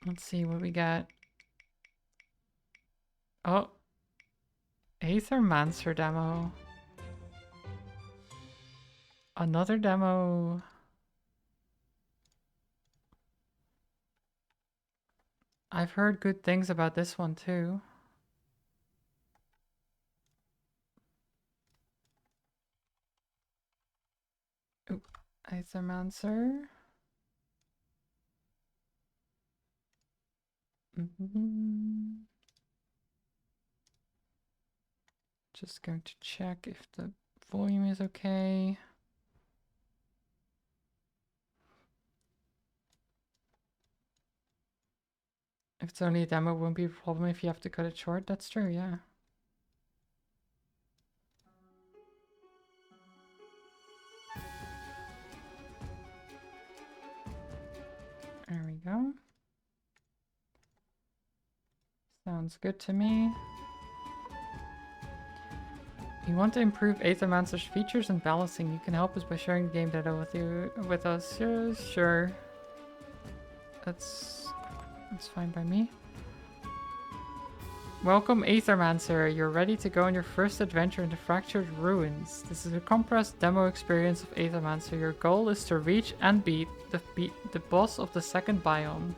Let's see what we got. Oh, Aethermancer demo. Another demo. I've heard good things about this one too. Ooh, Aethermancer. Just going to check if the volume is okay. If it's only a demo, it won't be a problem if you have to cut it short. That's true, yeah. There we go. Sounds good to me. You want to improve Aethermancer's features and balancing? You can help us by sharing the game data with us. Yeah, sure. That's fine by me. Welcome, Aethermancer. You're ready to go on your first adventure into Fractured Ruins. This is a compressed demo experience of Aethermancer. Your goal is to reach and beat the boss of the second biome.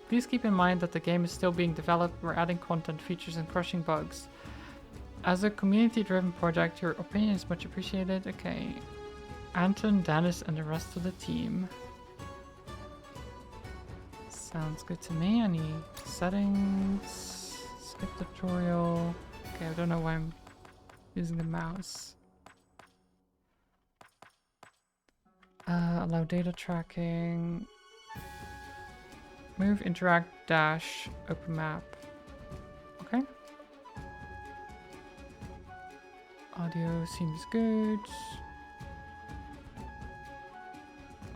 Please keep in mind that the game is still being developed. We're adding content, features, and crushing bugs. As a community-driven project, your opinion is much appreciated. Okay. Anton, Dennis, and the rest of the team. Sounds good to me. Any settings? Skip tutorial. Okay, I don't know why I'm using the mouse. Allow data tracking. Move, interact, dash, open map. Okay. Audio seems good.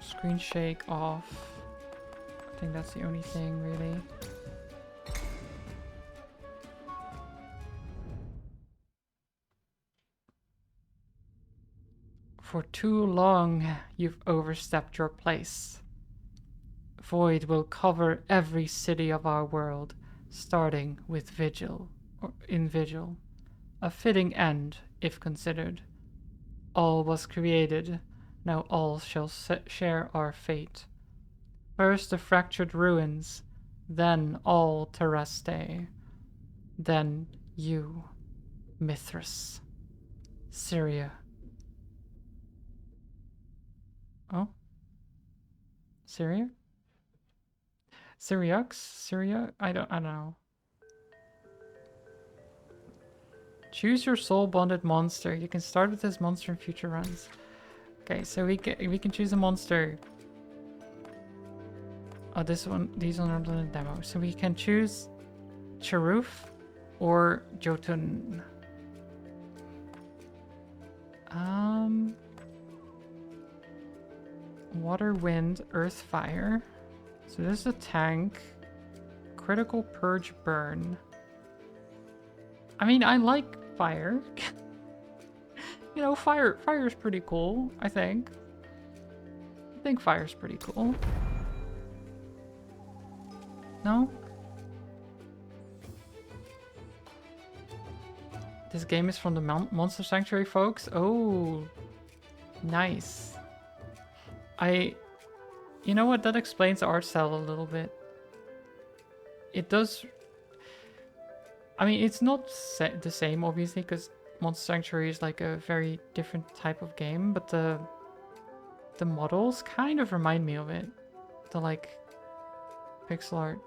Screen shake off. I think that's the only thing, really. For too long, you've overstepped your place. Void will cover every city of our world, starting with Vigil, or in Vigil. A fitting end, if considered. All was created, now all shall share our fate. First the Fractured Ruins, then all Terreste, then you, Mithras, Syria. Oh? Syria? Syriax? Syria? I don't know. Choose your soul bonded monster. You can start with this monster in future runs. Okay, so we can choose a monster. Oh, these ones are not in the demo. So we can choose Charuf or Jotun. Water, wind, earth, fire. So this is a tank. Critical purge, burn. I mean, I like fire. You know, fire's pretty cool, I think. I think fire's pretty cool. No? This game is from the Monster Sanctuary, folks. Oh, nice. You know what? That explains the art style a little bit. It does. I mean, it's not the same, obviously, because Monster Sanctuary is like a very different type of game, but the models kind of remind me of it. The like pixel art.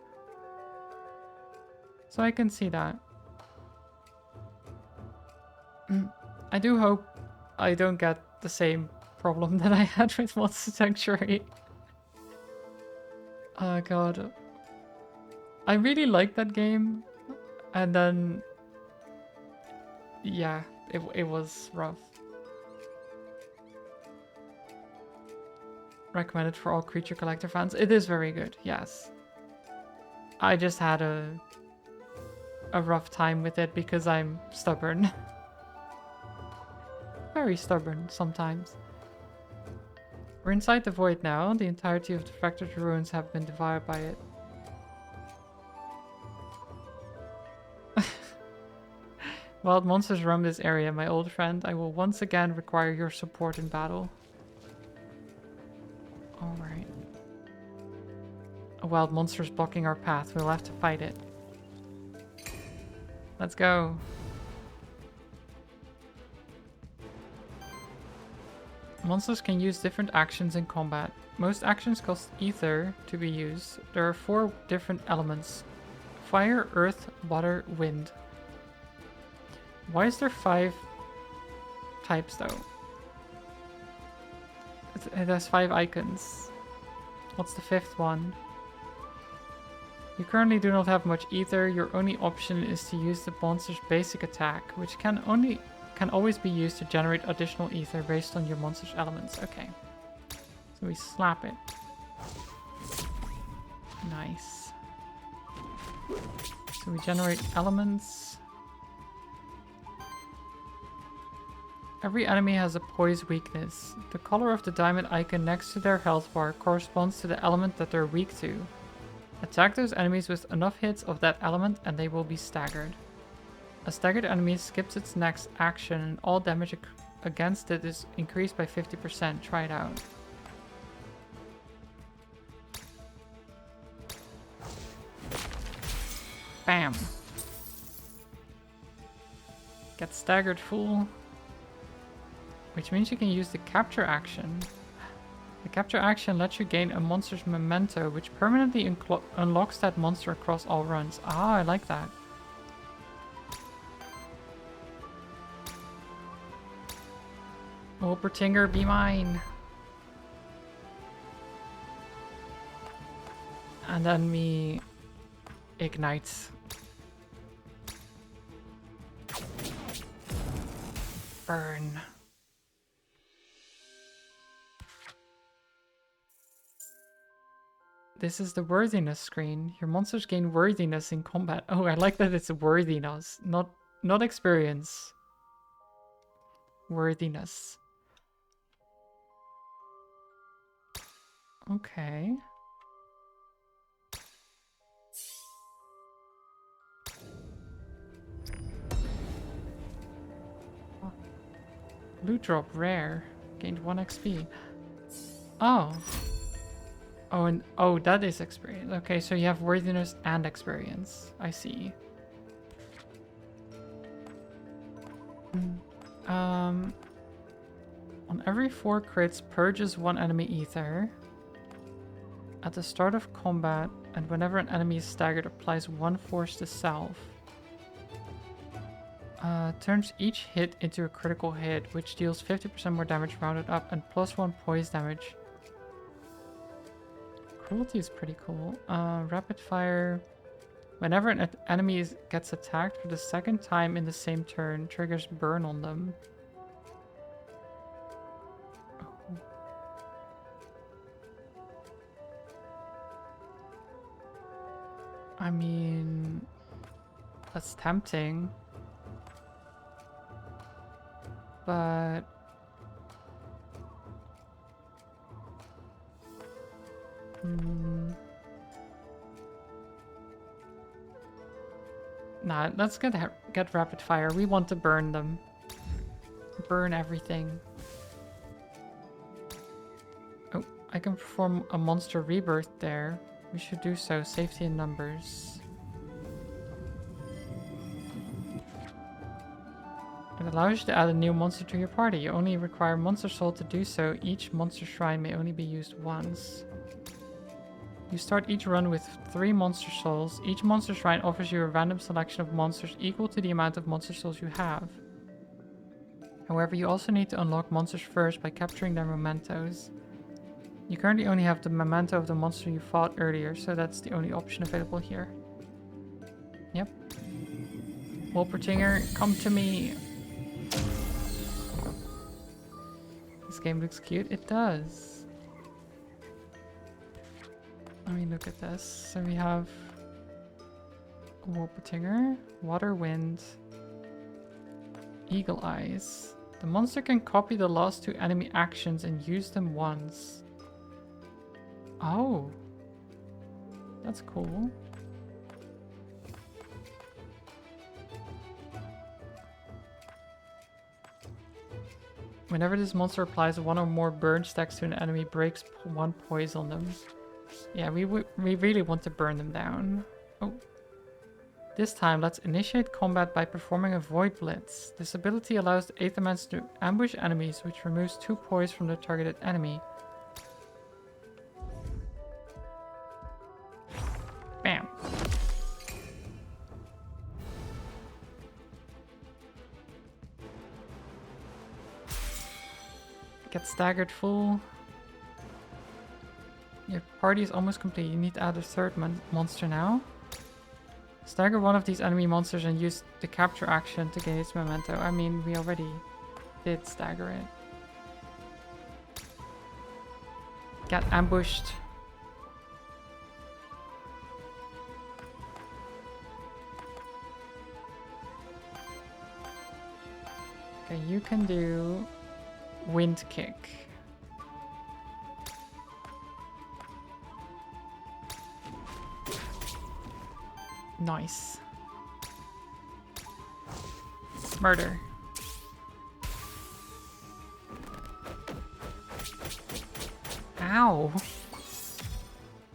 So I can see that. I do hope I don't get the same problem that I had with Monster Sanctuary. Oh god. I really liked that game. And then... yeah, it was rough. Recommended for all Creature Collector fans. It is very good, yes. I just had a rough time with it because I'm stubborn. Very stubborn sometimes. We're inside the void now. The entirety of the Fractured Ruins have been devoured by it. Wild monsters roam this area, my old friend. I will once again require your support in battle. Alright. A wild monster is blocking our path. We'll have to fight it. Let's go. Monsters can use different actions in combat. Most actions cost ether to be used. There are 4 different elements. Fire, earth, water, wind. Why is there 5 types though? It has 5 icons. What's the 5th one? You currently do not have much ether. Your only option is to use the monster's basic attack, which can always be used to generate additional ether based on your monster's elements. Okay. So we slap it. Nice. So we generate elements. Every enemy has a poise weakness. The color of the diamond icon next to their health bar corresponds to the element that they're weak to. Attack those enemies with enough hits of that element and they will be staggered. A staggered enemy skips its next action and all damage against it is increased by 50%. Try it out. Bam! Get staggered, fool. Which means you can use the capture action. The capture action lets you gain a monster's memento, which permanently unlocks that monster across all runs. Ah, I like that. Wolpertinger, be mine! And then we ignite. Burn. This is the worthiness screen. Your monsters gain worthiness in combat. Oh, I like that it's worthiness, not experience. Worthiness. Okay. Loot drop rare. Gained 1 XP. Oh. Oh, and oh, that is experience. Okay, so you have worthiness and experience. I see. On every 4 crits, purges 1 enemy ether. At the start of combat, and whenever an enemy is staggered, applies 1 force to self. Turns each hit into a critical hit, which deals 50% more damage rounded up, and +1 poise damage. Cruelty is pretty cool. Rapid fire. Whenever an enemy gets attacked for the 2nd time in the same turn, triggers burn on them. Oh. I mean, that's tempting. But nah, let's get rapid fire. We want to burn them. Burn everything. Oh, I can perform a monster rebirth there. We should do so. Safety in numbers. It allows you to add a new monster to your party. You only require Monster Soul to do so. Each monster shrine may only be used once. You start each run with 3 Monster Souls. Each Monster Shrine offers you a random selection of monsters equal to the amount of Monster Souls you have. However, you also need to unlock monsters first by capturing their mementos. You currently only have the memento of the monster you fought earlier, so that's the only option available here. Yep. Wolpertinger, come to me! This game looks cute. It does. Let me look at this. So we have Wolpertinger, Water Wind, Eagle Eyes. The monster can copy the last 2 enemy actions and use them once. Oh. That's cool. Whenever this monster applies one or more burn stacks to an enemy, breaks one poise on them. Yeah, we really want to burn them down. Oh. This time, let's initiate combat by performing a Void Blitz. This ability allows the Aethermancer to ambush enemies, which removes 2 poise from the targeted enemy. Bam. Get staggered full. Your party is almost complete. You need to add a third monster now. Stagger one of these enemy monsters and use the capture action to gain its memento. I mean, we already did stagger it. Get ambushed. Okay, you can do wind kick. Nice. Murder. Ow.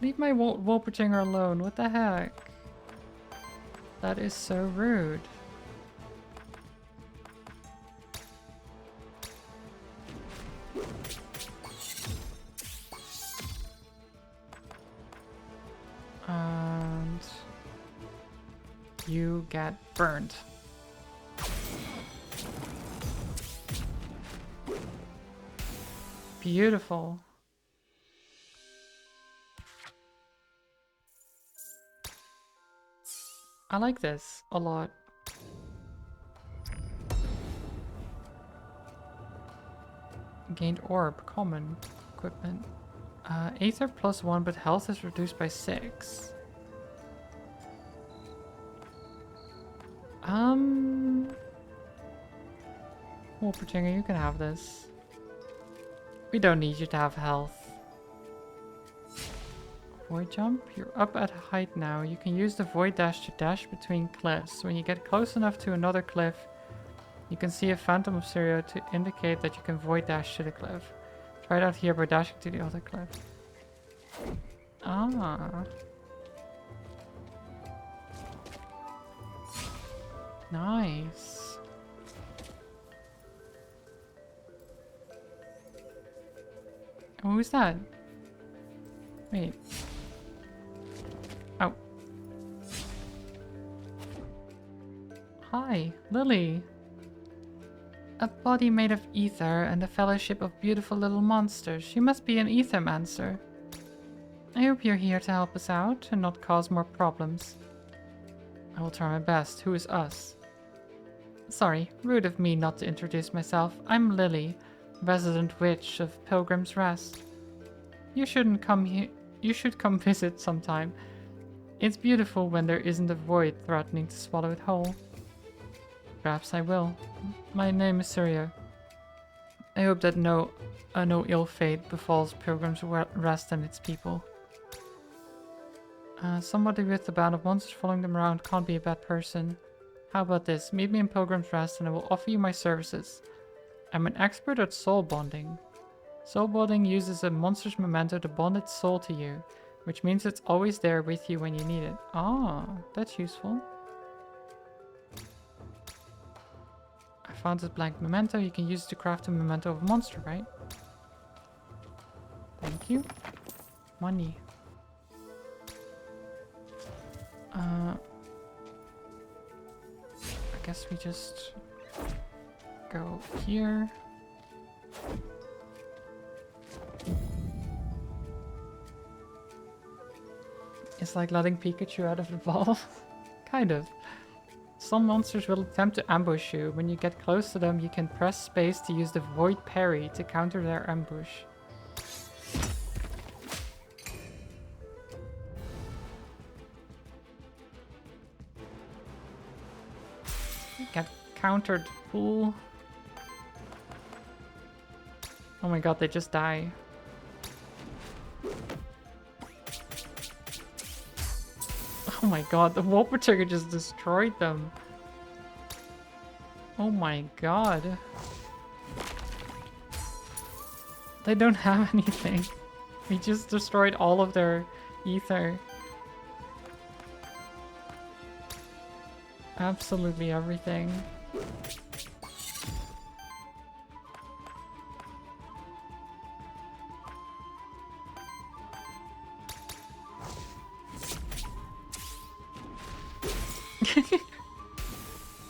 Leave my Wolpertinger alone. What the heck? That is so rude. And you get burned. Beautiful. I like this a lot. Gained orb, common equipment. Aether +1, but health is reduced by 6. Wolpertinger, you can have this. We don't need you to have health. Void jump? You're up at height now. You can use the void dash to dash between cliffs. When you get close enough to another cliff, you can see a phantom of Syria to indicate that you can void dash to the cliff. Try it out here by dashing to the other cliff. Ah. Nice. Oh, who's that? Wait. Oh. Hi, Lily. A body made of ether and a fellowship of beautiful little monsters. You must be an Aethermancer. I hope you're here to help us out and not cause more problems. I will try my best. Who is us? Sorry, rude of me not to introduce myself. I'm Lily, resident witch of Pilgrim's Rest. You shouldn't come here. You should come visit sometime. It's beautiful when there isn't a void threatening to swallow it whole. Perhaps I will. My name is Syria. I hope that no ill fate befalls Pilgrim's Rest and its people. Somebody with a band of monsters following them around can't be a bad person. How about this? Meet me in Pilgrim's Rest and I will offer you my services. I'm an expert at soul bonding. Soul bonding uses a monster's memento to bond its soul to you, which means it's always there with you when you need it. Ah, that's useful. I found this blank memento. You can use it to craft a memento of a monster, right? Thank you. Money. I guess we just go here. It's like letting Pikachu out of the ball. Kind of. Some monsters will attempt to ambush you. When you get close to them, you can press space to use the Void Parry to counter their ambush. Get countered, fool. Oh my god, they just die. Oh my god, the Wolpertinger just destroyed them. Oh my god. They don't have anything. We just destroyed all of their ether. Absolutely everything.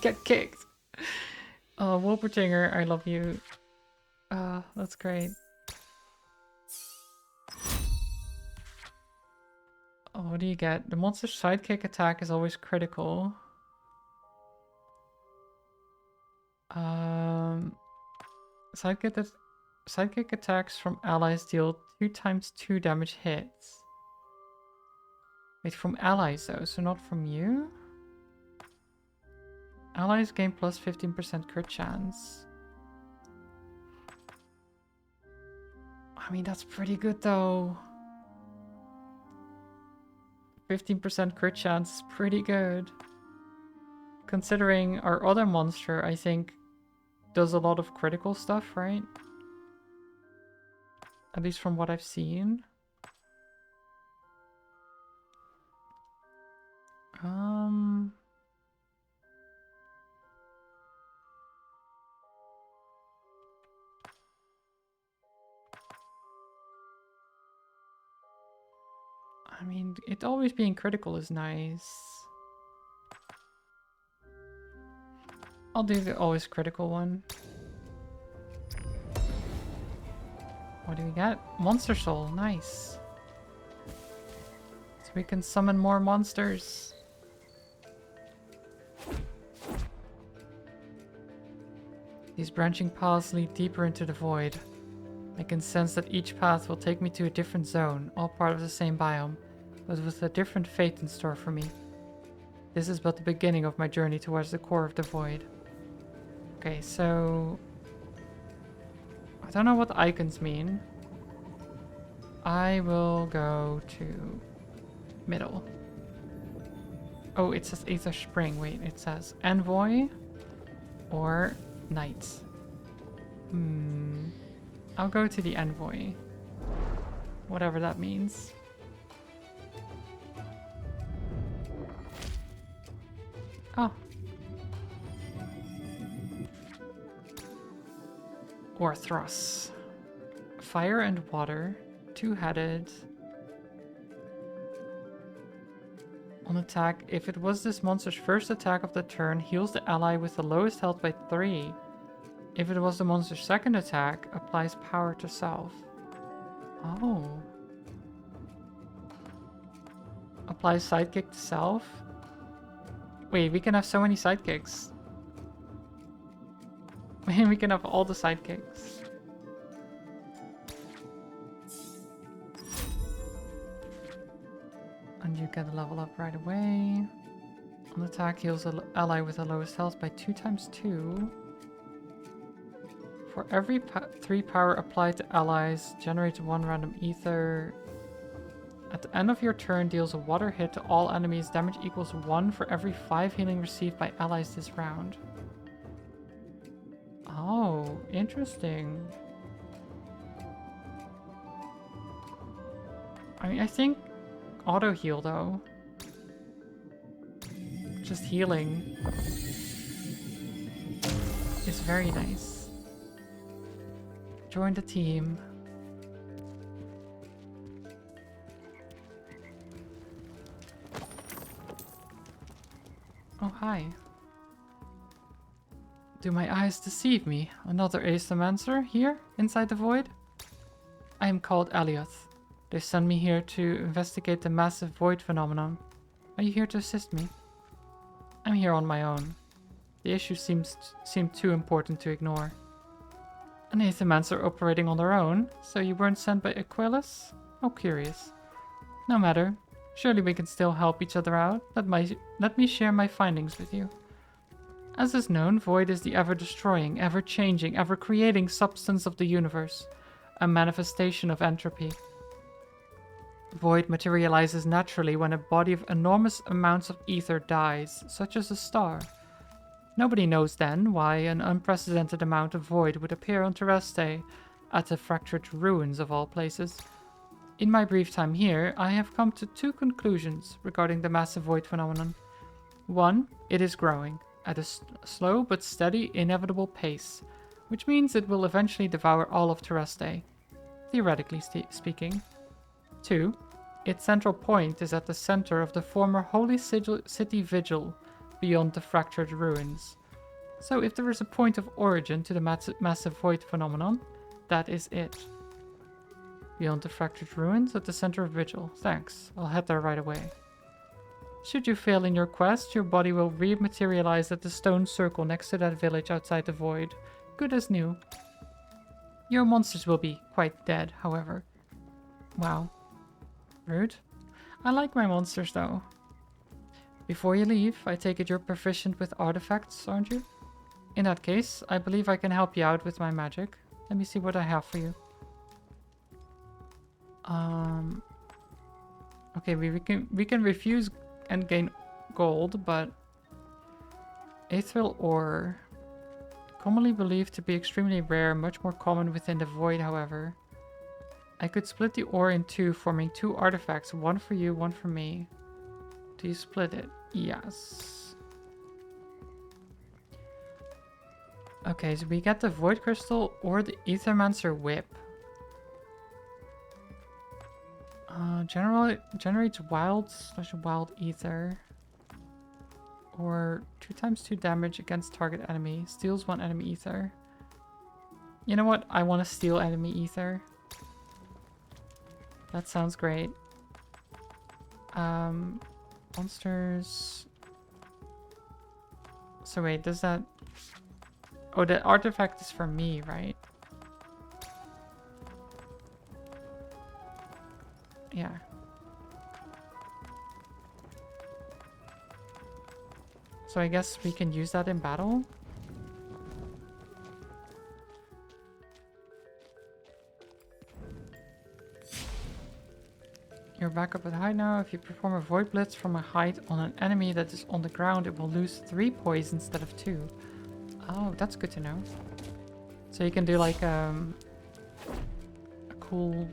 Get kicked. Oh, Wolpertinger, I love you. That's great. Oh, what do you get? The monster's sidekick attack is always critical. Sidekick attacks from allies deal 2 times 2 damage hits. Wait, from allies though, so not from you? Allies gain plus 15% crit chance. I mean, that's pretty good though. 15% crit chance is pretty good. Considering our other monster, I think, does a lot of critical stuff, right? At least from what I've seen. I mean, it always being critical is nice. I'll do the always critical one. What do we get? Monster Soul, nice. So we can summon more monsters. These branching paths lead deeper into the void. I can sense that each path will take me to a different zone, all part of the same biome, but with a different fate in store for me. This is but the beginning of my journey towards the core of the void. Okay, so... I don't know what the icons mean. I will go to middle. Oh, it says Aether Spring. Wait, it says Envoy or Knight. I'll go to the Envoy. Whatever that means. Oh. Orthros. Fire and water. Two-headed. On attack, if it was this monster's first attack of the turn, heals the ally with the lowest health by 3. If it was the monster's second attack, applies power to self. Oh. Applies sidekick to self? Wait, we can have so many sidekicks. We can have all the sidekicks. And you get a level up right away. On attack, heals an ally with the lowest health by 2 times 2. For every 3 power applied to allies, generates 1 random ether. At the end of your turn, deals a water hit to all enemies. Damage equals 1 for every 5 healing received by allies this round. Oh, interesting. I mean, I think auto heal though. Just healing is very nice. Join the team. Oh, hi. Do my eyes deceive me? Another Aethermancer here, inside the void? I am called Elioth. They sent me here to investigate the massive void phenomenon. Are you here to assist me? I'm here on my own. The issue seemed too important to ignore. An Aethermancer operating on their own? So you weren't sent by Aquilus? How curious. No matter. Surely we can still help each other out. Let me share my findings with you. As is known, void is the ever-destroying, ever-changing, ever-creating substance of the universe, a manifestation of entropy. Void materializes naturally when a body of enormous amounts of ether dies, such as a star. Nobody knows then why an unprecedented amount of void would appear on Terreste, at the fractured ruins of all places. In my brief time here, I have come to two conclusions regarding the massive void phenomenon. One, it is growing at a slow but steady, inevitable pace, which means it will eventually devour all of Terreste, theoretically speaking. Two, its central point is at the center of the former Holy City Vigil, beyond the fractured ruins. So if there is a point of origin to the massive void phenomenon, that is it. Beyond the fractured ruins at the center of Vigil. Thanks, I'll head there right away. Should you fail in your quest, your body will rematerialize at the stone circle next to that village outside the void. Good as new. Your monsters will be quite dead, however. Wow. Rude. I like my monsters, though. Before you leave, I take it you're proficient with artifacts, aren't you? In that case, I believe I can help you out with my magic. Let me see what I have for you. Okay, we can refuse and gain gold, but Aetheril ore, commonly believed to be extremely rare, much more common within the void, however. I could split the ore in two, forming two artifacts, one for you, one for me. Do you split it? Yes. Okay, so we get the void crystal or the Aethermancer whip. Generates wild/wild ether. Or 2x2 damage against target enemy. Steals one enemy ether. You know what? I want to steal enemy ether. That sounds great. Monsters. So wait, does that... Oh, the artifact is for me, right? Yeah. So I guess we can use that in battle? You're back up at height now. If you perform a void blitz from a height on an enemy that is on the ground, it will lose 3 poise instead of 2. Oh, that's good to know. So you can do like a cool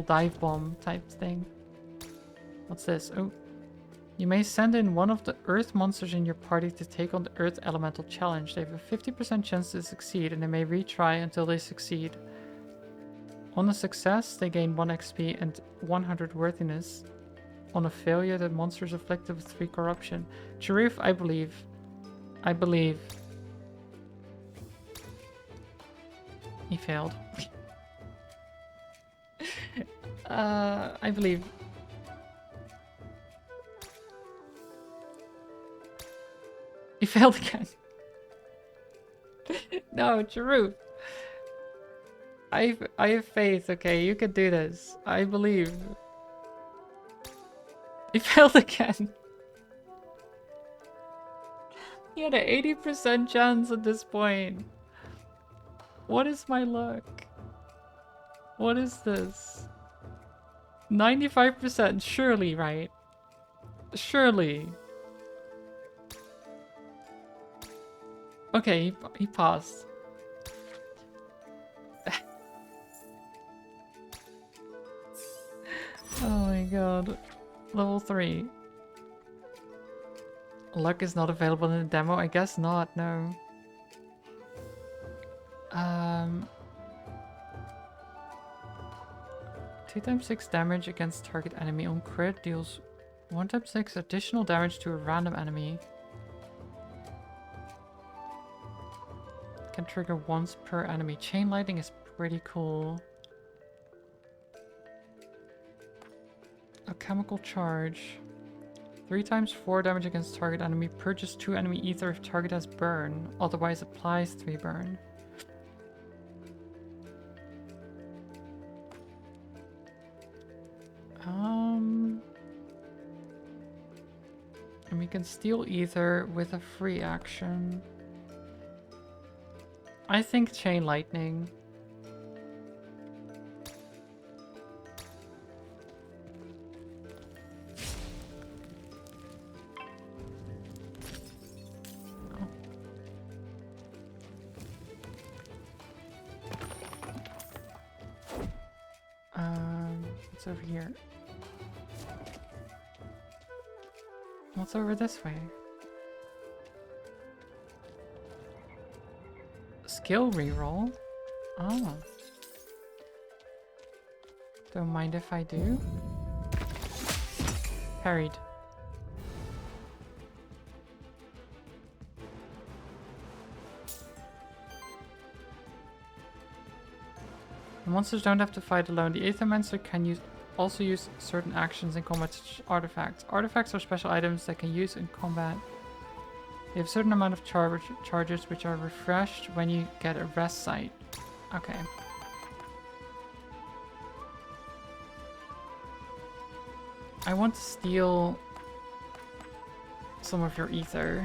dive bomb type thing. What's this? Oh. You may send in one of the earth monsters in your party to take on the earth elemental challenge. They have a 50% chance to succeed, and they may retry until they succeed. On a success, they gain 1 XP and 100 worthiness. On a failure, the monster is afflicted with 3 corruption. Sharif, I believe. He failed. I believe. He failed again. No, Sharif. I have faith, okay? You can do this. I believe. He failed again. He had an 80% chance at this point. What is my luck? What is this? 95%, surely, right? Surely. Okay, he passed. Oh my god. Level 3. Luck is not available in the demo? I guess not, no. 2x6 damage against target enemy on crit deals 1x6 additional damage to a random enemy. Can trigger once per enemy. Chain lightning is pretty cool. A chemical charge. 3x4 damage against target enemy. Purchase 2 enemy ether if target has burn. Otherwise applies 3 burn. And we can steal ether with a free action. I think chain lightning. What's over here? What's over this way? Skill reroll? Oh. Don't mind if I do. Parried. The monsters don't have to fight alone. The Aethermancer can also use certain actions in combat, such as artifacts. Artifacts are special items that can use in combat. They have a certain amount of charges which are refreshed when you get a rest site. Okay. I want to steal some of your ether.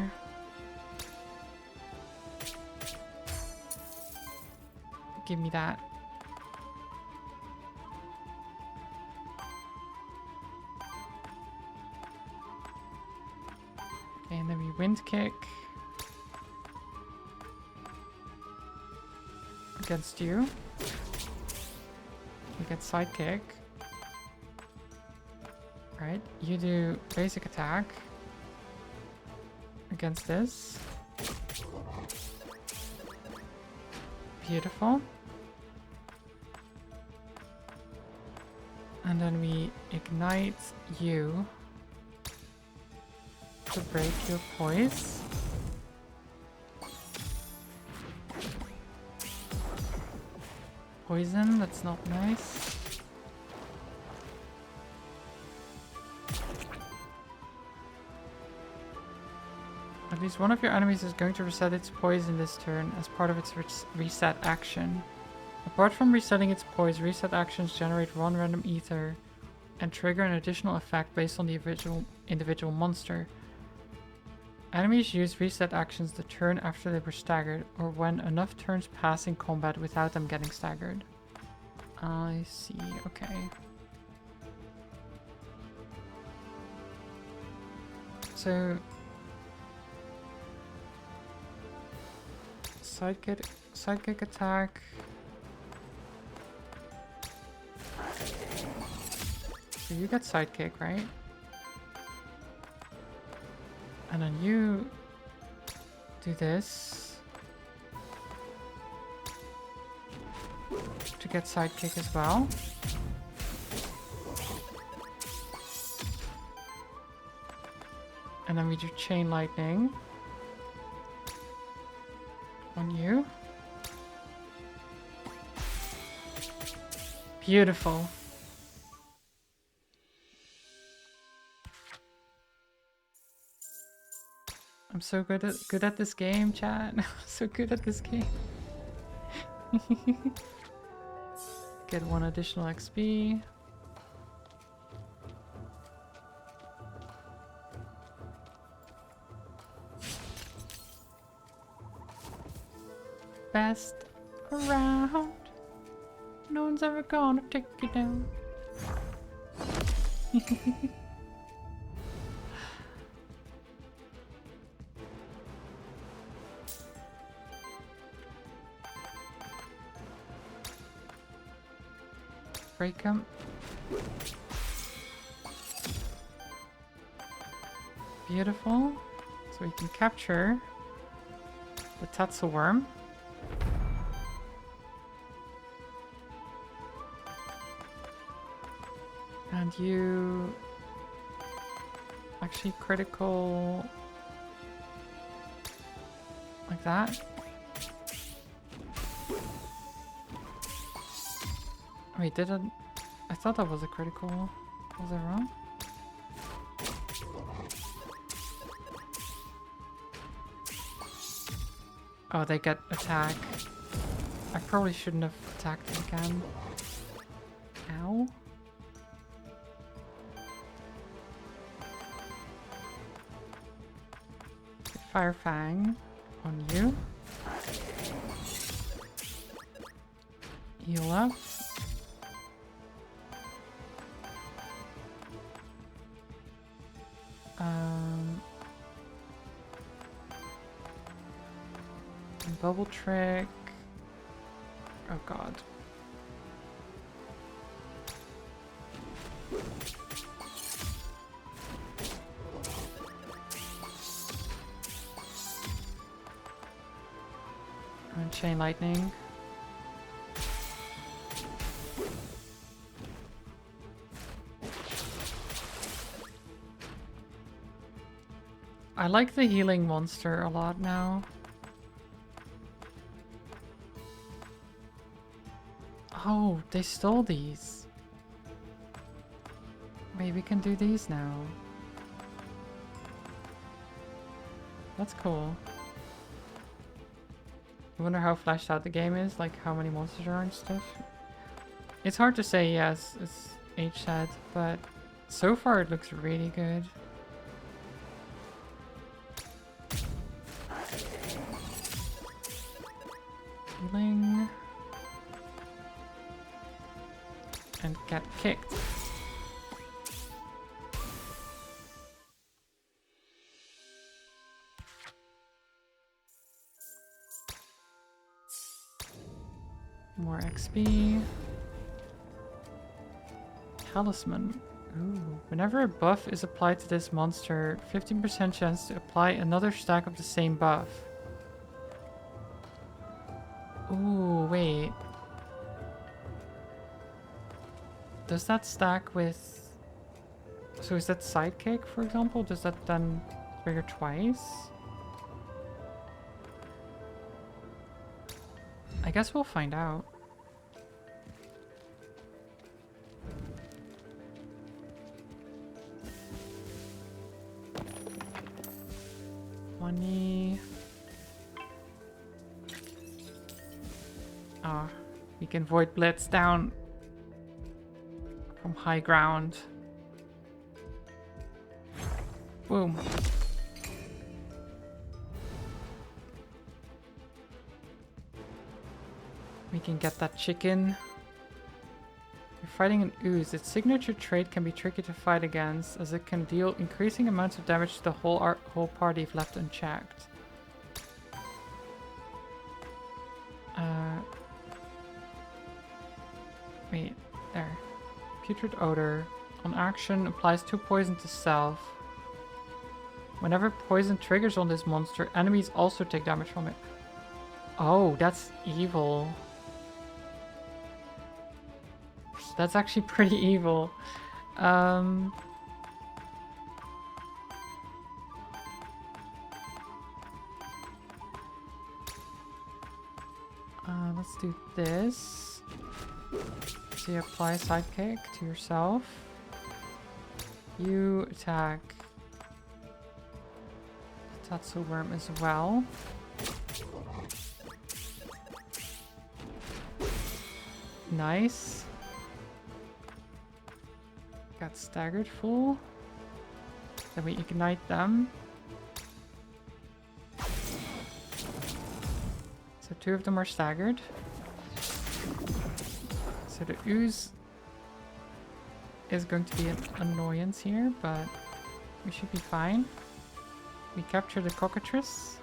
Give me that. Okay, and then we wind kick against you. You get sidekick. Right, you do basic attack against this. Beautiful. And then we ignite you to break your poise. Poison, that's not nice. At least one of your enemies is going to reset its poison this turn as part of its reset action. Apart from resetting its poise, reset actions generate one random ether and trigger an additional effect based on the individual monster. Enemies use reset actions the turn after they were staggered, or when enough turns pass in combat without them getting staggered. I see, okay. So... Sidekick attack. So you get sidekick, right? And then you do this to get sidekick as well. And then we do chain lightning on you. Beautiful. I'm so good at this game, chat. I'm so good at this game. Get 1 additional XP. Best around. No one's ever gonna take you down. Break him. Beautiful. So we can capture the Tatsu worm. And you actually critical like that. Wait, didn't I thought that was a critical? Was I wrong? Oh, they get attack. I probably shouldn't have attacked them again. Ow. Fire Fang on you. Heal up. Bubble trick. Oh god. chain lightning. I like the healing monster a lot now. Oh, they stole these. Wait, we can do these now. That's cool. I wonder how fleshed out the game is, like how many monsters there are and stuff. It's hard to say, yes, as H said, but so far it looks really good. Healing. And get kicked. More XP. Talisman. Ooh. Whenever a buff is applied to this monster, 15% chance to apply another stack of the same buff. Ooh, wait. Does that stack with... So is that sidekick, for example? Does that then trigger twice? I guess we'll find out. Money. Ah, we can void blitz down from high ground. Boom. We can get that chicken. You're fighting an ooze. Its signature trait can be tricky to fight against, as it can deal increasing amounts of damage to the whole party if left unchecked. Wait, there. Putrid odor. On action, applies 2 poison to self. Whenever poison triggers on this monster, enemies also take damage from it. Oh, that's evil. That's actually pretty evil. Let's do this. So you apply sidekick to yourself. You attack Tatsu Worm as well. Nice. Got staggered full. Then we ignite them. So 2 of them are staggered. So the ooze is going to be an annoyance here, but we should be fine. We capture the cockatrice.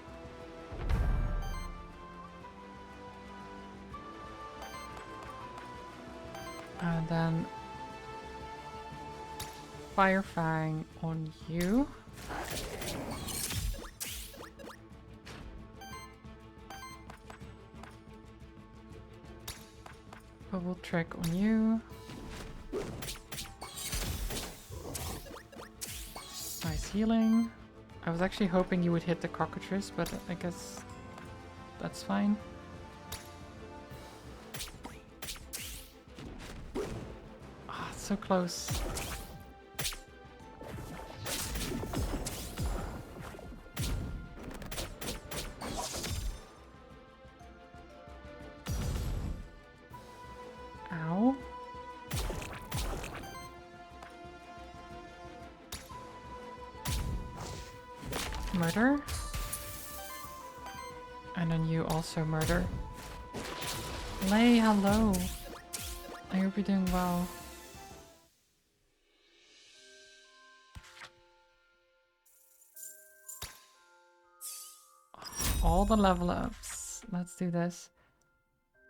And then Fire Fang on you. Bubble Trick on you. Nice healing. I was actually hoping you would hit the cockatrice, but I guess that's fine. Ah, it's so close. Ow. Murder. And then you also murder. Lay, hello. I hope you're doing well. All the level ups. Let's do this.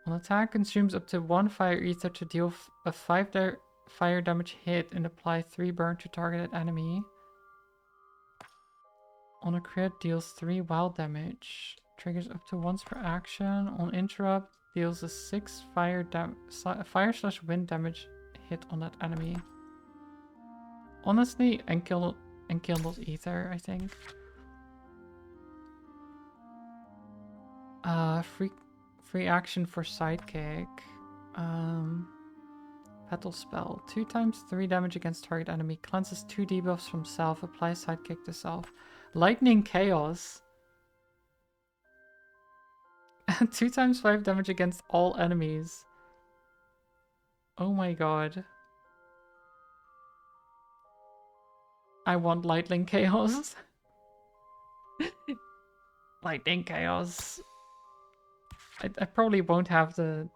On attack, consumes up to 1 fire ether to deal a 5 fire damage hit and apply 3 burn to targeted enemy. On a crit, deals 3 wild damage. Triggers up to once per action. On interrupt, deals a 6 fire/wind damage hit on that enemy. Honestly, enkindled ether, I think. Free action for sidekick. Petal spell. 2 times 3 damage against target enemy. Cleanses 2 debuffs from self. Applies sidekick to self. Lightning chaos. 2 times 5 damage against all enemies. Oh my god. I want lightning chaos. Lightning chaos. I probably won't have the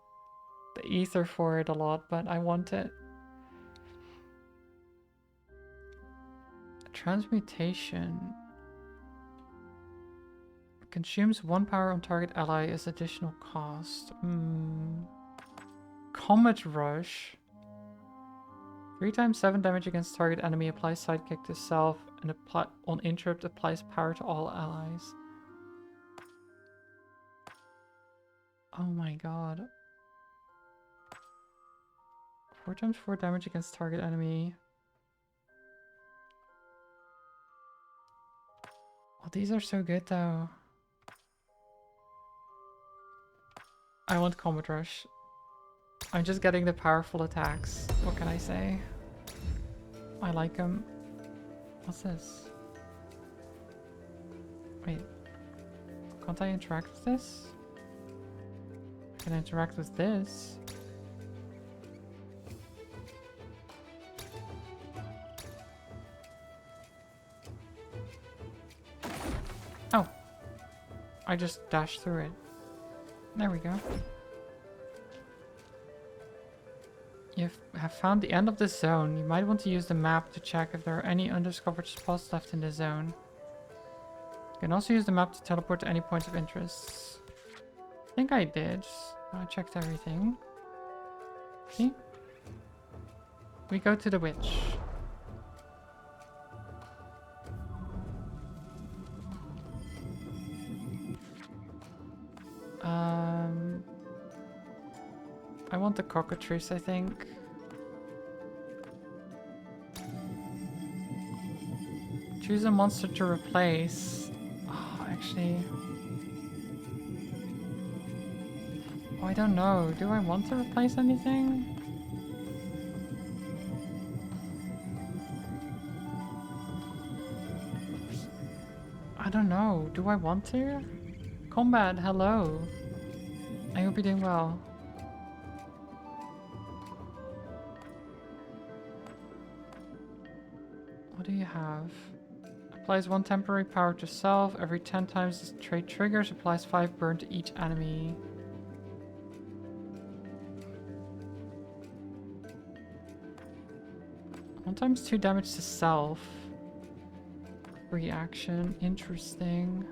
ether for it a lot, but I want it. Transmutation. Consumes 1 power on target ally as additional cost. Comet Rush. 3 times 7 damage against target enemy. Applies sidekick to self and on interrupt applies power to all allies. Oh my god. 4 times 4 damage against target enemy. Oh, these are so good though. I want Comet Rush. I'm just getting the powerful attacks. What can I say? I like them. What's this? Wait. Can't I interact with this? I can interact with this. Oh. I just dashed through it. There we go. You have found the end of the zone. You might want to use the map to check if there are any undiscovered spots left in the zone. You can also use the map to teleport to any points of interest. I think I did. I checked everything. See? We go to the witch. I want the cockatrice, I think. Choose a monster to replace. Oh, actually. Oh, I don't know. Do I want to replace anything? I don't know. Do I want to? Combat, hello. I hope you're doing well. What do you have? Applies 1 temporary power to self. Every 10 times this trait triggers, applies 5 burn to each enemy. One times 2 damage to self. Reaction. Interesting.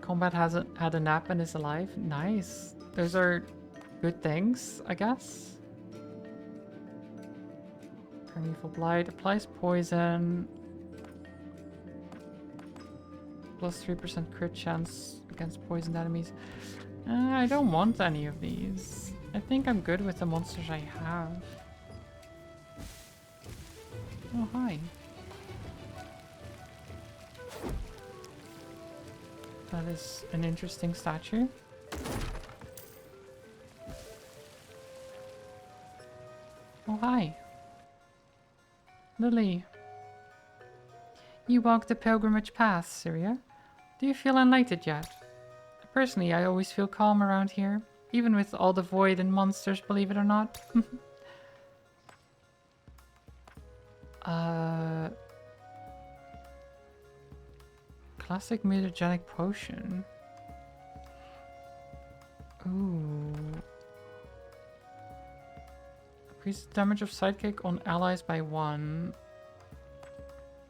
Combat hasn't had a nap and is alive. Nice. Those are good things, I guess. Primeval Blight applies poison. Plus 3% crit chance against poisoned enemies. I don't want any of these. I think I'm good with the monsters I have. Oh, hi. That is an interesting statue. Oh, hi. Lily. You walk the pilgrimage path, Syria. Do you feel enlightened yet? Personally, I always feel calm around here. Even with all the void and monsters, believe it or not. Classic mutagenic potion. Ooh. Increase the damage of sidekick on allies by 1.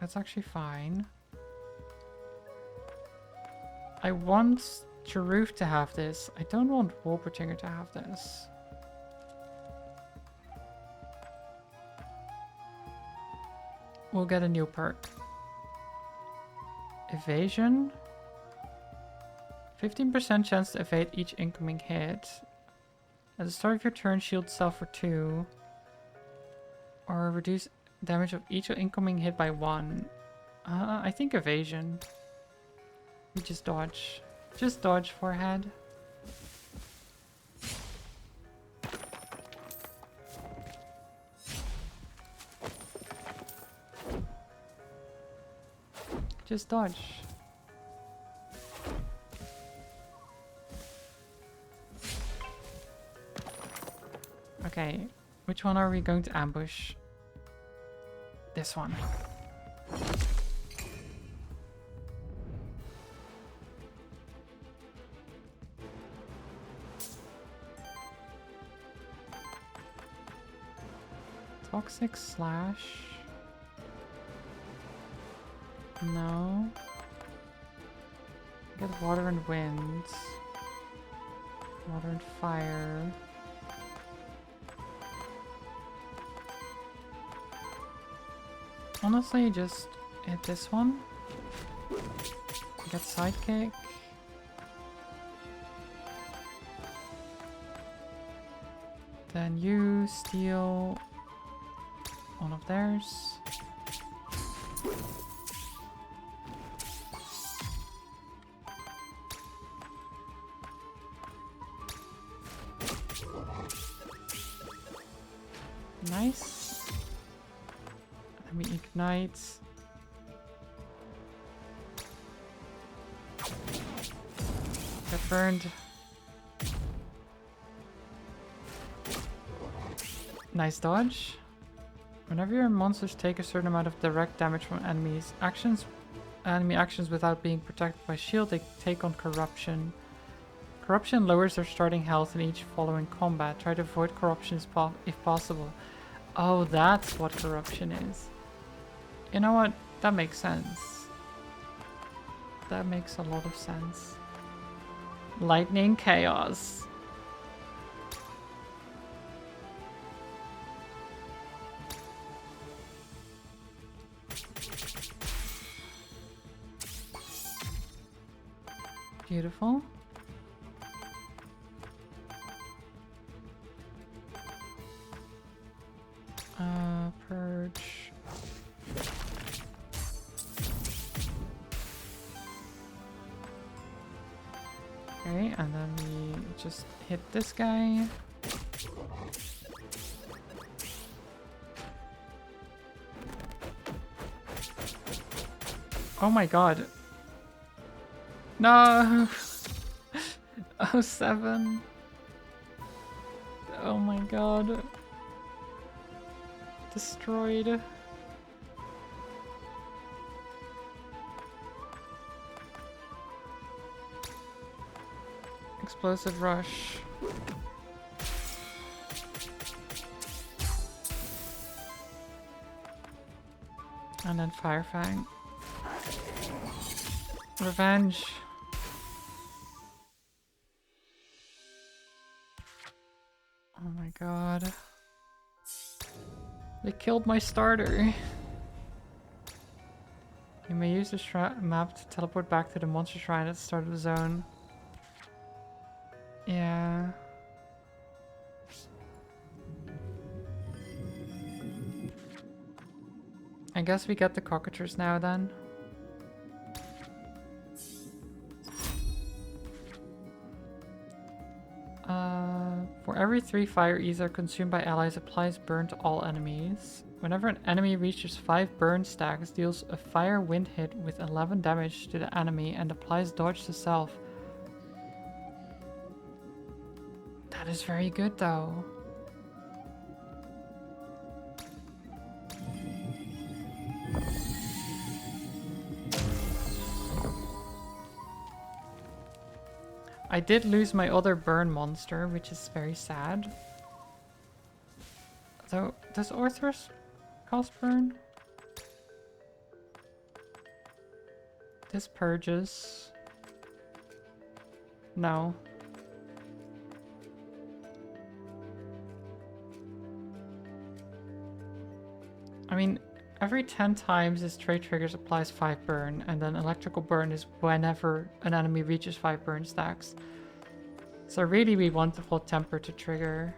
That's actually fine. I want Jaruf to have this. I don't want Wolpertinger to have this. We'll get a new perk. Evasion. 15% chance to evade each incoming hit. At the start of your turn, shield self for 2. Or reduce damage of each incoming hit by 1. I think evasion. You just dodge. Just dodge, forehead. Just dodge. Okay, which one are we going to ambush? This one. Toxic slash. No. Get water and wind. Water and fire. Honestly, just hit this one. Get sidekick. Then you steal one of theirs. Nice. Let me ignite. Get burned. Nice dodge. Whenever your monsters take a certain amount of direct damage from enemy actions without being protected by shield, they take on corruption. Corruption lowers their starting health in each following combat. Try to avoid corruption if possible. Oh, that's what corruption is. You know what? That makes sense. That makes a lot of sense. Lightning chaos. Beautiful. Purge. Okay, and then we just hit this guy. Oh my god. No! Oh, 7. Oh my god. Destroyed. Explosive rush. And then Fire Fang. Revenge. Oh my god. They killed my starter. You may use the map to teleport back to the monster shrine at the start of the zone. Yeah. I guess we get the cockators now then. For every 3 fire ether consumed by allies applies burn to all enemies. Whenever an enemy reaches 5 burn stacks, deals a fire wind hit with 11 damage to the enemy and applies dodge to self. That is very good though. I did lose my other burn monster, which is very sad. Though, does Orthros cost burn? This purges. No. I mean, Every 10 times this trait triggers applies 5 burn, and then electrical burn is whenever an enemy reaches 5 burn stacks. So really we want the hot temper to trigger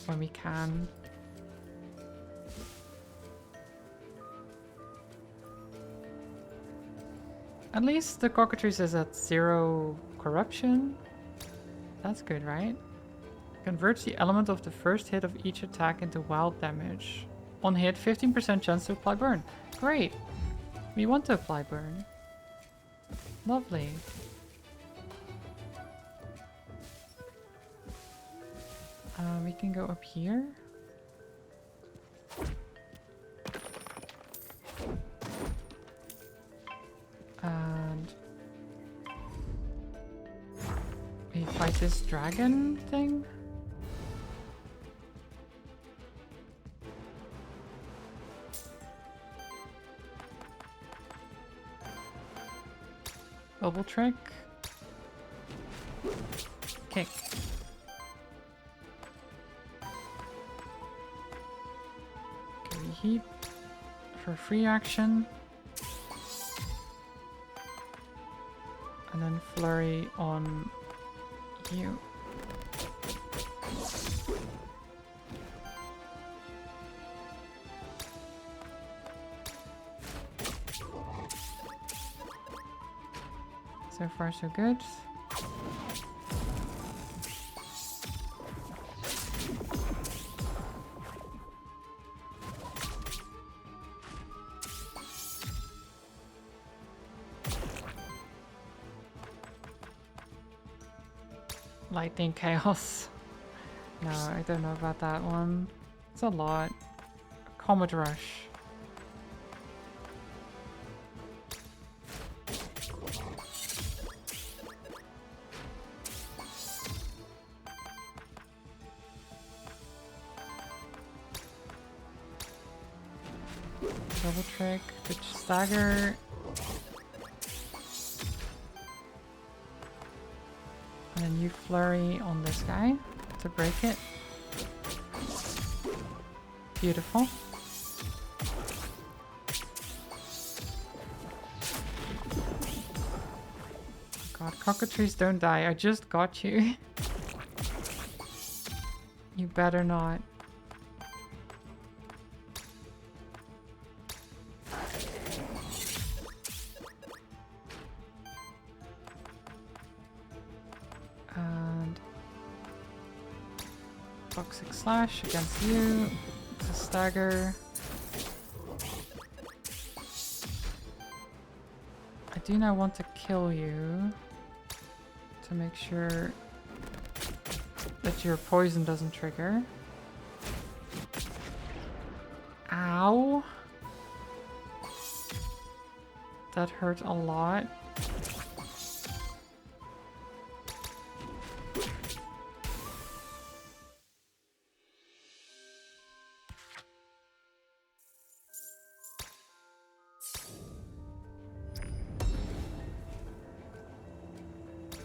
when we can. At least the cockatrice is at 0 corruption. That's good, right? Converts the element of the first hit of each attack into wild damage. On hit, 15% chance to apply burn. Great! We want to apply burn. Lovely. We can go up here. And we fight this dragon thing. Bubble trick. Kick. Okay, heat for free action. And then flurry on you. So far so good. Lightning Chaos. No, I don't know about that one. It's a lot. Comet Rush. Double trick, pitch stagger. And then you flurry on this guy to break it. Beautiful. Oh god, cockatrices don't die. I just got you. You better not. And toxic slash against you. It's a stagger. I do now want to kill you to make sure that your poison doesn't trigger. Ow! That hurt a lot.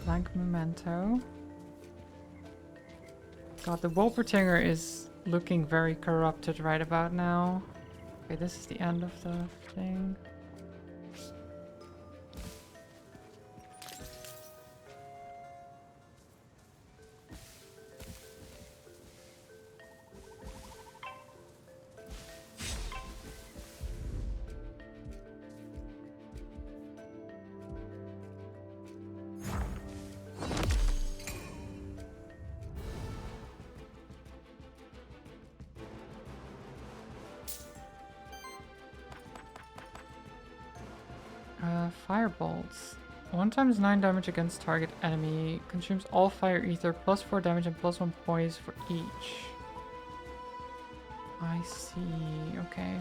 Blank memento. God, the Wolpertinger is looking very corrupted right about now. Okay, this is the end of the thing. Firebolts. 1 times 9 damage against target enemy. Consumes all fire ether, plus 4 damage and plus 1 poise for each. I see. Okay.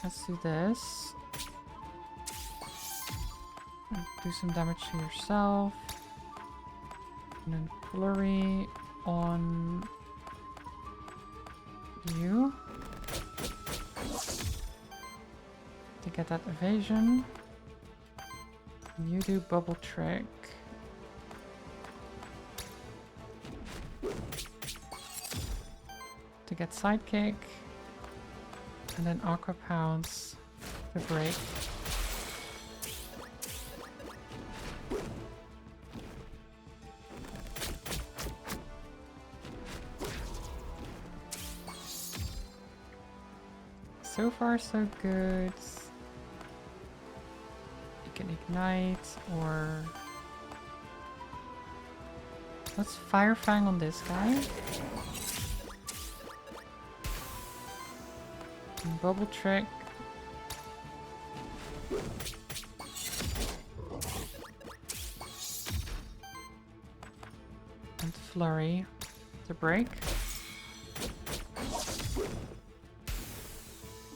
Let's do this. Do some damage to yourself. And then flurry on you. to get that evasion. You do bubble trick. To get sidekick. And then aqua pounce to break. So far so good. You can ignite or... Let's Fire Fang on this guy. And bubble trick. And flurry to break.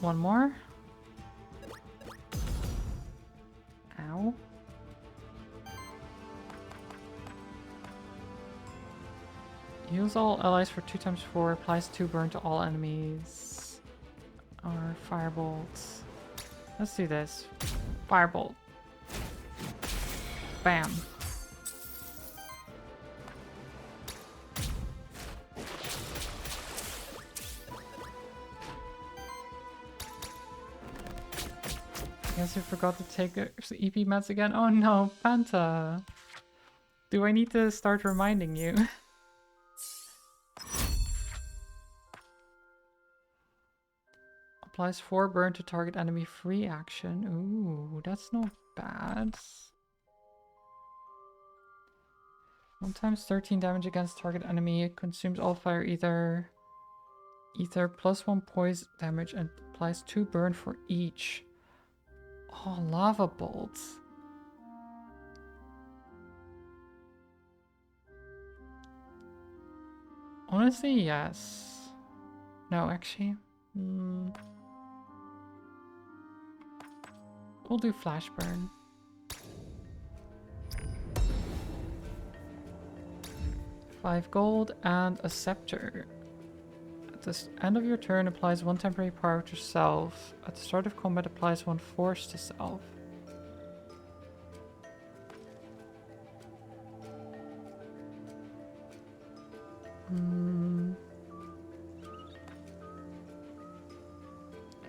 One more. Ow. Use all allies for 2 times 4. Applies 2 burn to all enemies. Or firebolt. Let's do this. Firebolt. Bam. Guess you forgot to take the EP meds again. Oh no, Panta. Do I need to start reminding you? Applies 4 burn to target enemy free action. Ooh, that's not bad. 1 times 13 damage against target enemy. It consumes all fire ether. Ether plus 1 poison damage and applies 2 burn for each. Oh, lava bolts. Honestly, yes. No, actually. We'll do flash burn. $5 gold and a scepter. At the end of your turn, applies 1 temporary power to self. At the start of combat, applies 1 force to self.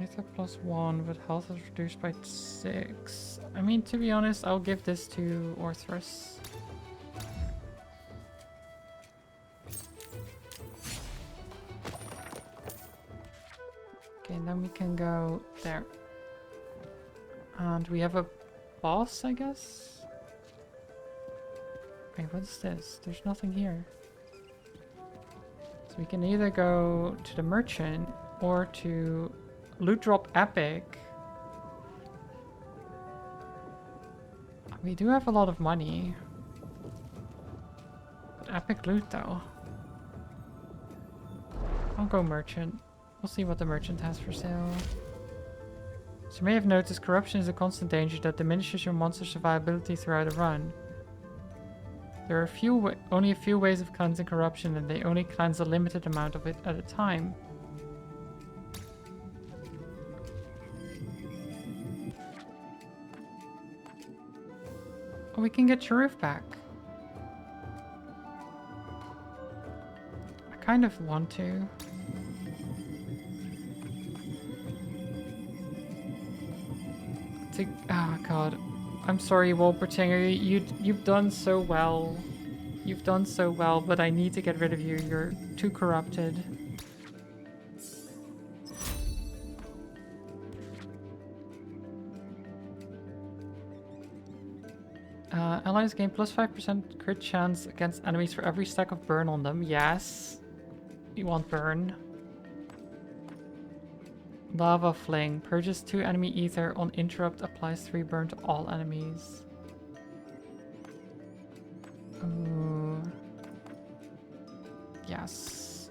Ether plus 1, but health is reduced by 6. I mean, to be honest, I'll give this to Orthrus. Okay, and then we can go there. And we have a boss, I guess? Wait, what's this? There's nothing here. So we can either go to the merchant or to loot drop epic. We do have a lot of money. But epic loot though. I'll go merchant. We'll see what the merchant has for sale. As you may have noticed, corruption is a constant danger that diminishes your monster's survivability throughout a run. There are only a few ways of cleansing corruption, and they only cleanse a limited amount of it at a time. Oh, we can get your roof back. I kind of want to. Oh god. I'm sorry, Wolpertinger. You've done so well. You've done so well, but I need to get rid of you. You're too corrupted. Allies gain plus 5% crit chance against enemies for every stack of burn on them. Yes. You want burn. Lava Fling. Purges 2 enemy ether. On interrupt, applies 3 burn to all enemies. Ooh. Yes.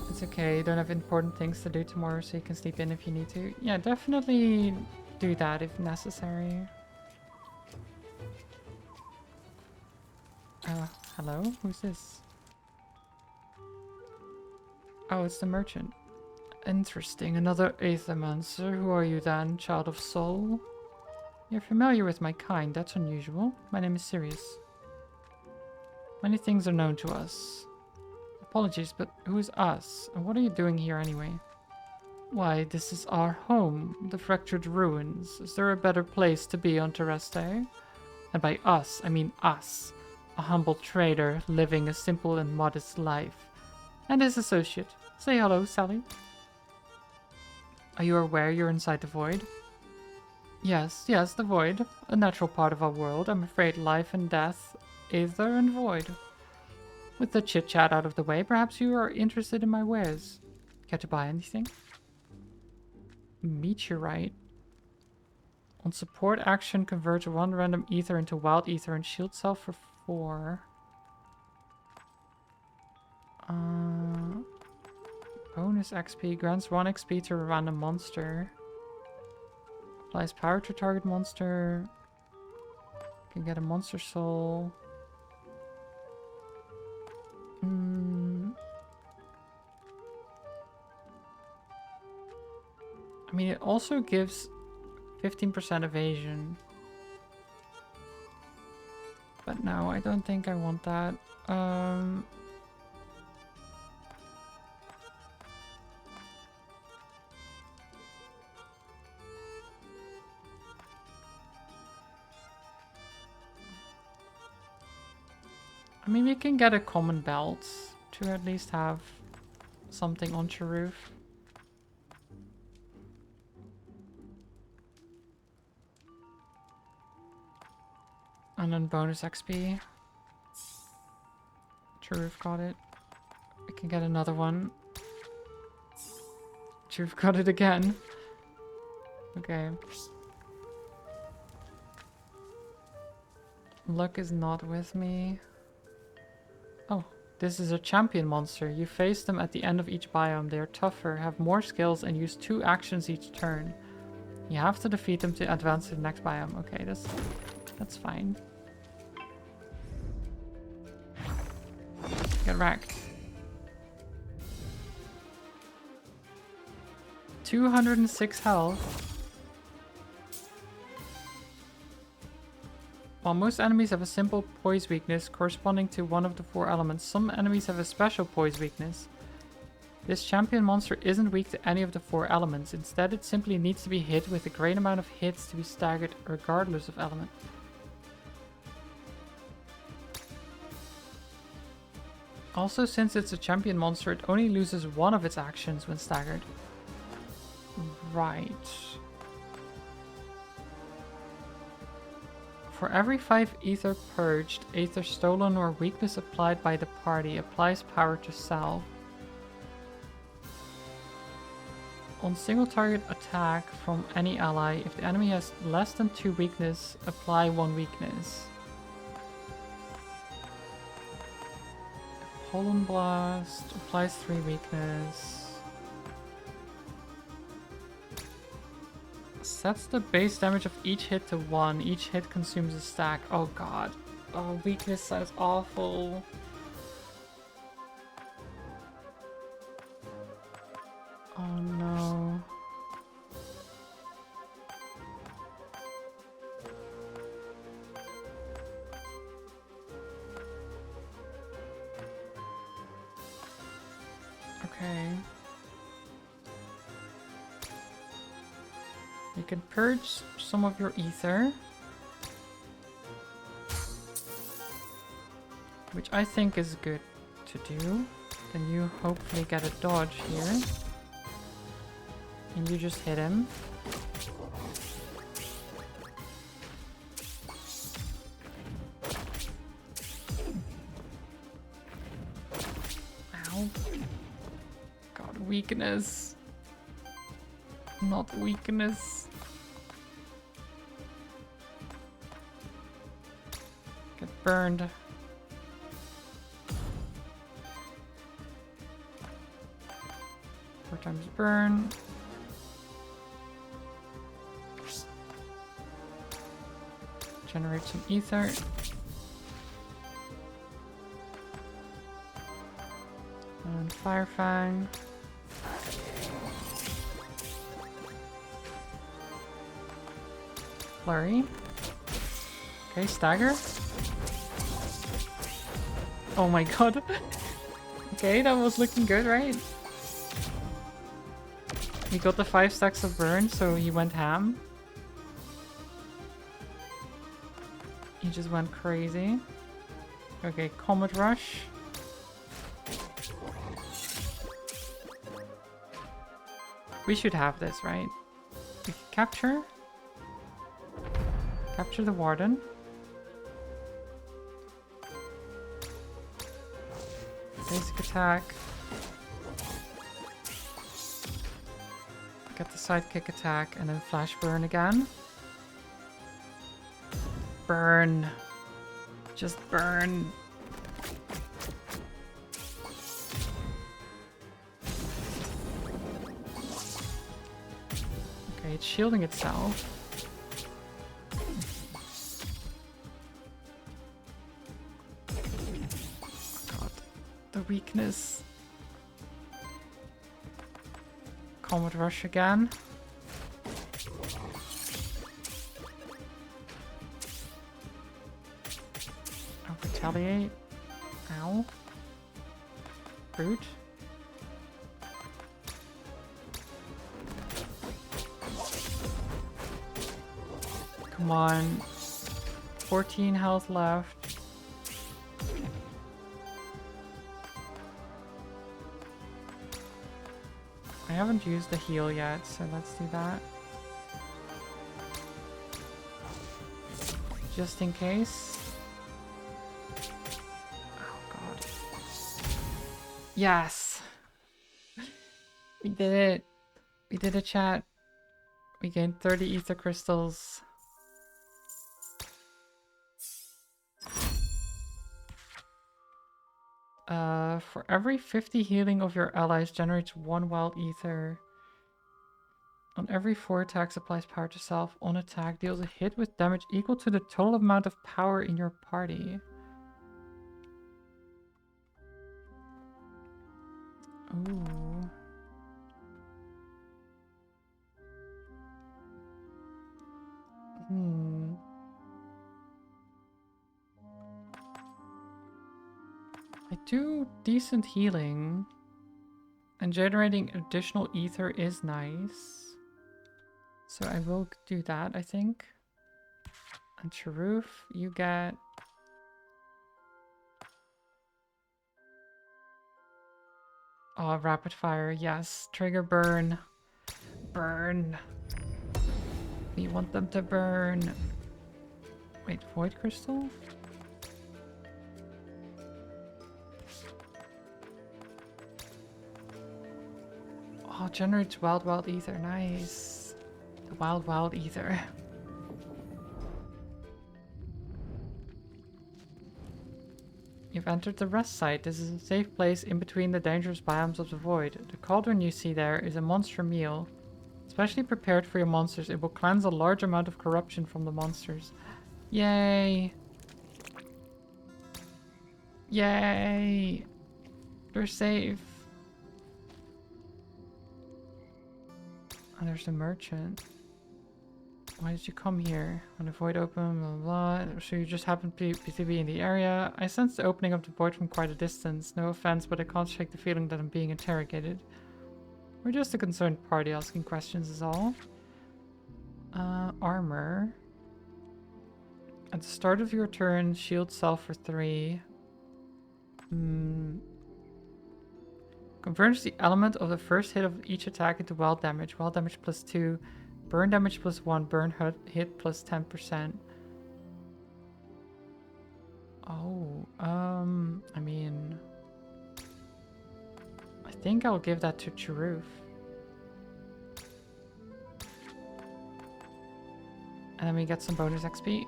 It's okay. You don't have important things to do tomorrow, so you can sleep in if you need to. Yeah, definitely do that if necessary. Hello? Who's this? Oh, it's the merchant. Interesting. Another Aethermancer. Who are you then, child of soul? You're familiar with my kind. That's unusual. My name is Sirius. Many things are known to us. Apologies, but who is us? And what are you doing here anyway? Why, this is our home, the Fractured Ruins. Is there a better place to be on Terrestre? And by us, I mean us. A humble trader living a simple and modest life. And his associate. Say hello, Sally. Are you aware you're inside the void? Yes, the void. A natural part of our world. I'm afraid life and death, aether and void. With the chit-chat out of the way, perhaps you are interested in my wares. Care to buy anything? Meteorite. On support action, convert one random ether into wild ether and shield cell for 4. Bonus XP. Grants 1 XP to a random monster. Applies power to target monster. Can get a monster soul. I mean, it also gives 15% evasion. But no, I don't think I want that. I mean, we can get a common belt to at least have something on your roof. And then bonus XP. Cheroof got it. We can get another one. Cheroof got it again. Okay. Luck is not with me. Oh, this is a champion monster. You face them at the end of each biome. They are tougher, have more skills, and use 2 actions each turn. You have to defeat them to advance to the next biome. Okay, that's fine. Get wrecked. 206 health. While most enemies have a simple poise weakness corresponding to one of the 4 elements, some enemies have a special poise weakness. This champion monster isn't weak to any of the 4 elements. Instead, it simply needs to be hit with a great amount of hits to be staggered regardless of element. Also, since it's a champion monster, it only loses 1 of its actions when staggered. Right. For every 5 ether purged, ether stolen or weakness applied by the party applies power to self. On single target attack from any ally, if the enemy has less than 2 weakness, apply 1 weakness. Pollen Blast applies 3 weakness. Sets the base damage of each hit to 1. Each hit consumes a stack. Oh god. Oh, weakness sounds awful. Oh no. Okay. You can purge some of your ether, which I think is good to do. Then you hopefully get a dodge here. And you just hit him. Ow. God, weakness. Not weakness. Get burned. 4 times burn. Generate some ether. And Fire Fang. Flurry. Okay, Stagger. Oh my god. Okay, that was looking good, right? He got the 5 stacks of burn, so he went ham. He just went crazy. Okay, Comet Rush. We should have this, right? We can capture. Capture the Warden. Basic attack. Get the sidekick attack and then flash burn again. Burn. Just burn. Okay, it's shielding itself. Oh god. The weakness. Comet Rush again. I'll retaliate. Ow. Brute. Come on. 14 health left. I haven't used the heal yet, so let's do that. Just in case. Oh god. Yes! We did it! We did it, chat. We gained 30 ether crystals. For every 50 healing of your allies generates 1 wild ether. On every 4 attacks applies power to self. On attack deals a hit with damage equal to the total amount of power in your party. Ooh. I do decent healing. And generating additional ether is nice. So I will do that, I think. And Charoof, you get... Oh, rapid fire, yes. Trigger burn. Burn. We want them to burn. Wait, Void Crystal? Oh, generates wild ether. Nice. The wild ether. You've entered the rest site. This is a safe place in between the dangerous biomes of the void. The cauldron you see there is a monster meal. Specially prepared for your monsters. It will cleanse a large amount of corruption from the monsters. Yay! Yay! We're safe. And there's the merchant. Why did you come here? When the void opened, blah blah. So you just happened to be in the area. I sense the opening of the void from quite a distance. No offense, but I can't shake the feeling that I'm being interrogated. We're just a concerned party asking questions is all. Armor. At the start of your turn, shield self for 3. Converts the element of the first hit of each attack into wild damage. Wild damage plus 2. Burn damage plus 1. Burn hit plus 10%. Oh, I mean... I think I'll give that to Charoof. And then we get some bonus XP.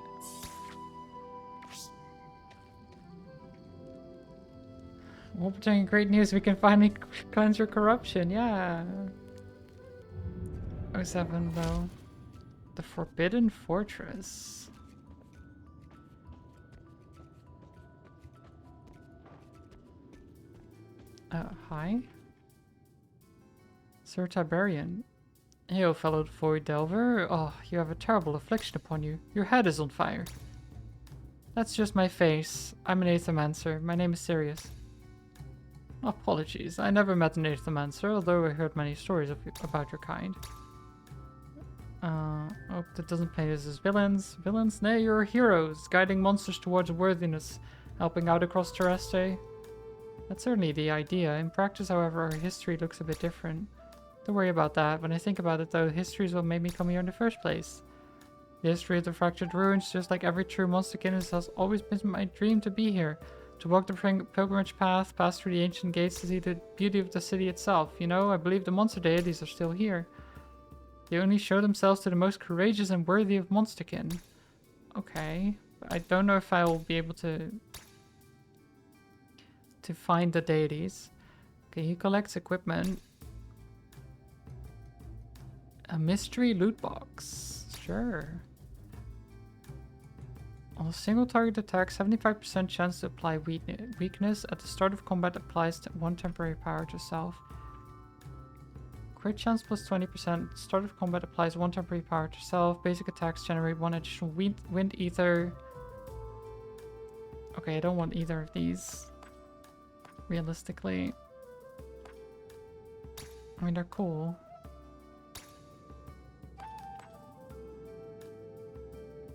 Well, bringing great news, we can finally cleanse your corruption, yeah. 07 though. The Forbidden Fortress. Hi? Sir Tiberian. Hail, fellow Void Delver. Oh, you have a terrible affliction upon you. Your head is on fire. That's just my face. I'm an Aethermancer. My name is Sirius. Apologies, I never met an Aethermancer, although I heard many stories about your kind. Hope that doesn't paint us as villains. Villains? Nay, you're heroes, guiding monsters towards worthiness, helping out across Terrestre. That's certainly the idea. In practice, however, our history looks a bit different. Don't worry about that. When I think about it, though, history is what made me come here in the first place. The history of the Fractured Ruins, just like every true monsterkin, has always been my dream to be here. To walk the pilgrimage path, pass through the ancient gates to see the beauty of the city itself. You know, I believe the monster deities are still here. They only show themselves to the most courageous and worthy of monsterkin. Okay. I don't know if I will be able to find the deities. Okay, he collects equipment. A mystery loot box. Sure. On a single target attack, 75% chance to apply weakness. At the start of combat applies one temporary power to self. Crit chance plus 20%. Start of combat applies one temporary power to self. Basic attacks generate one additional wind ether. Okay, I don't want either of these. Realistically. I mean, they're cool.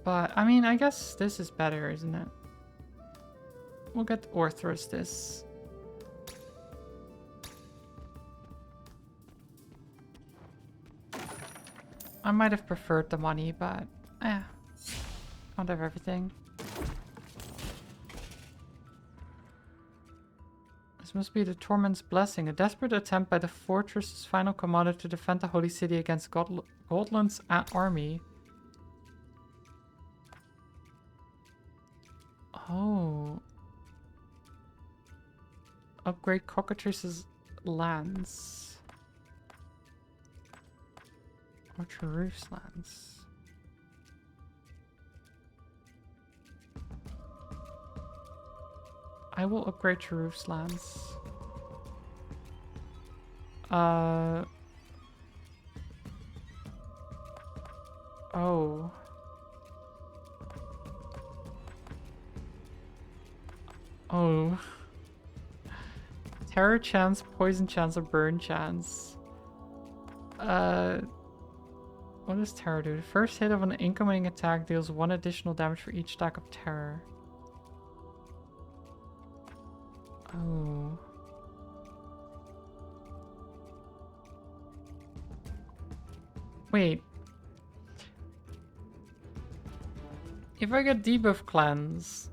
But, I mean, I guess this is better, isn't it? We'll get Orthros this. I might have preferred the money, but can't have everything. This must be the Torment's blessing, a desperate attempt by the fortress's final commander to defend the holy city against Godland's army. Oh. Upgrade Cockatrice's lands. Or Cheruf's lands. I will upgrade Cheruf's lands. Oh. Oh. Terror chance, poison chance, or burn chance. What does terror do? The first hit of an incoming attack deals 1 additional damage for each stack of terror. Oh. Wait. If I get debuff cleanse,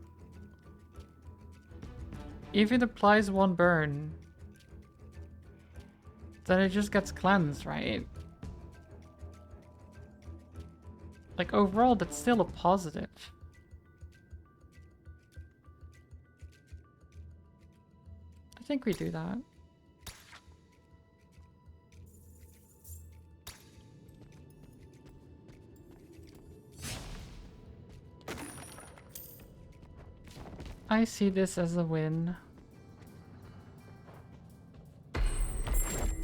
if it applies 1 burn, then it just gets cleansed, right? Like, overall, that's still a positive. I think we do that. I see this as a win.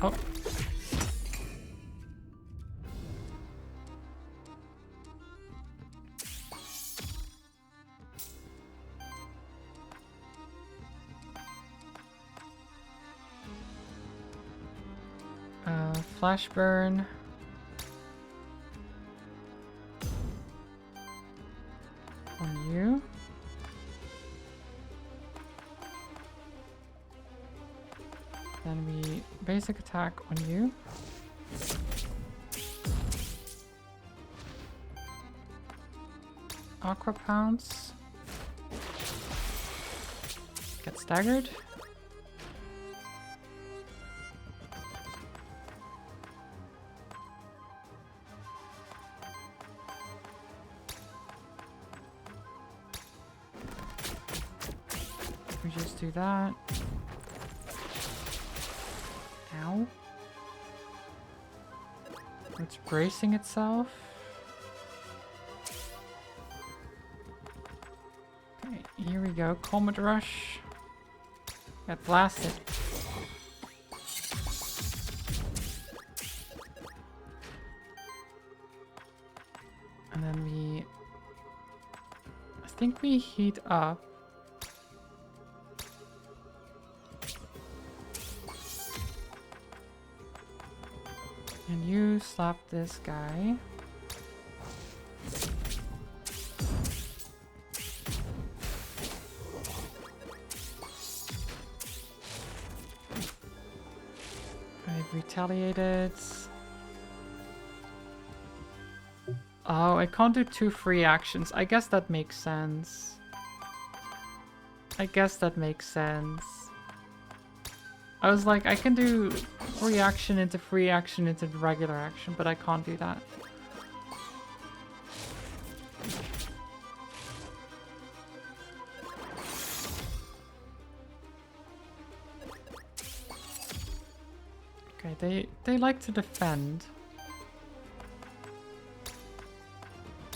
Oh. Flash burn. On you. Then we basic attack on you. Aqua pounce. Get staggered. We just do that. Ow. It's bracing itself. Okay, here we go. Comet Rush. Get blasted. think we heat up. And you slap this guy. I've retaliated. Oh, I can't do 2 free actions. I guess that makes sense. I was like, I can do free action into regular action, but I can't do that. Okay, they like to defend.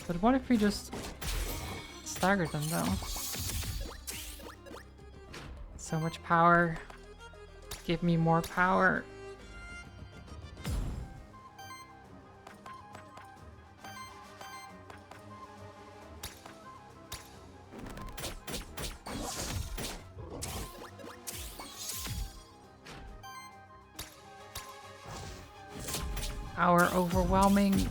But what if we just stagger them though? So much power. Give me more power. Power overwhelming.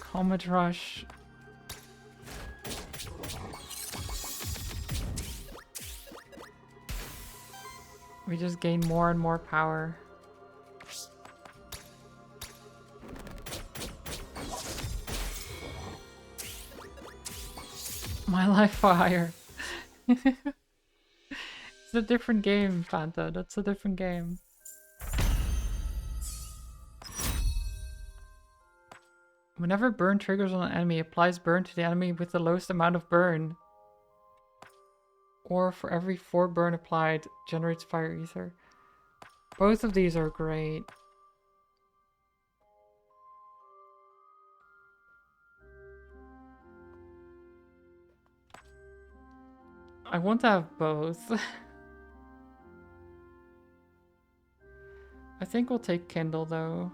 Comet rush. We just gain more and more power. My life fire. It's a different game, Fanta. That's a different game. Whenever burn triggers on an enemy, applies burn to the enemy with the lowest amount of burn. Or for every 4 burn applied, generates fire ether. Both of these are great. I want to have both. I think we'll take Kindle though.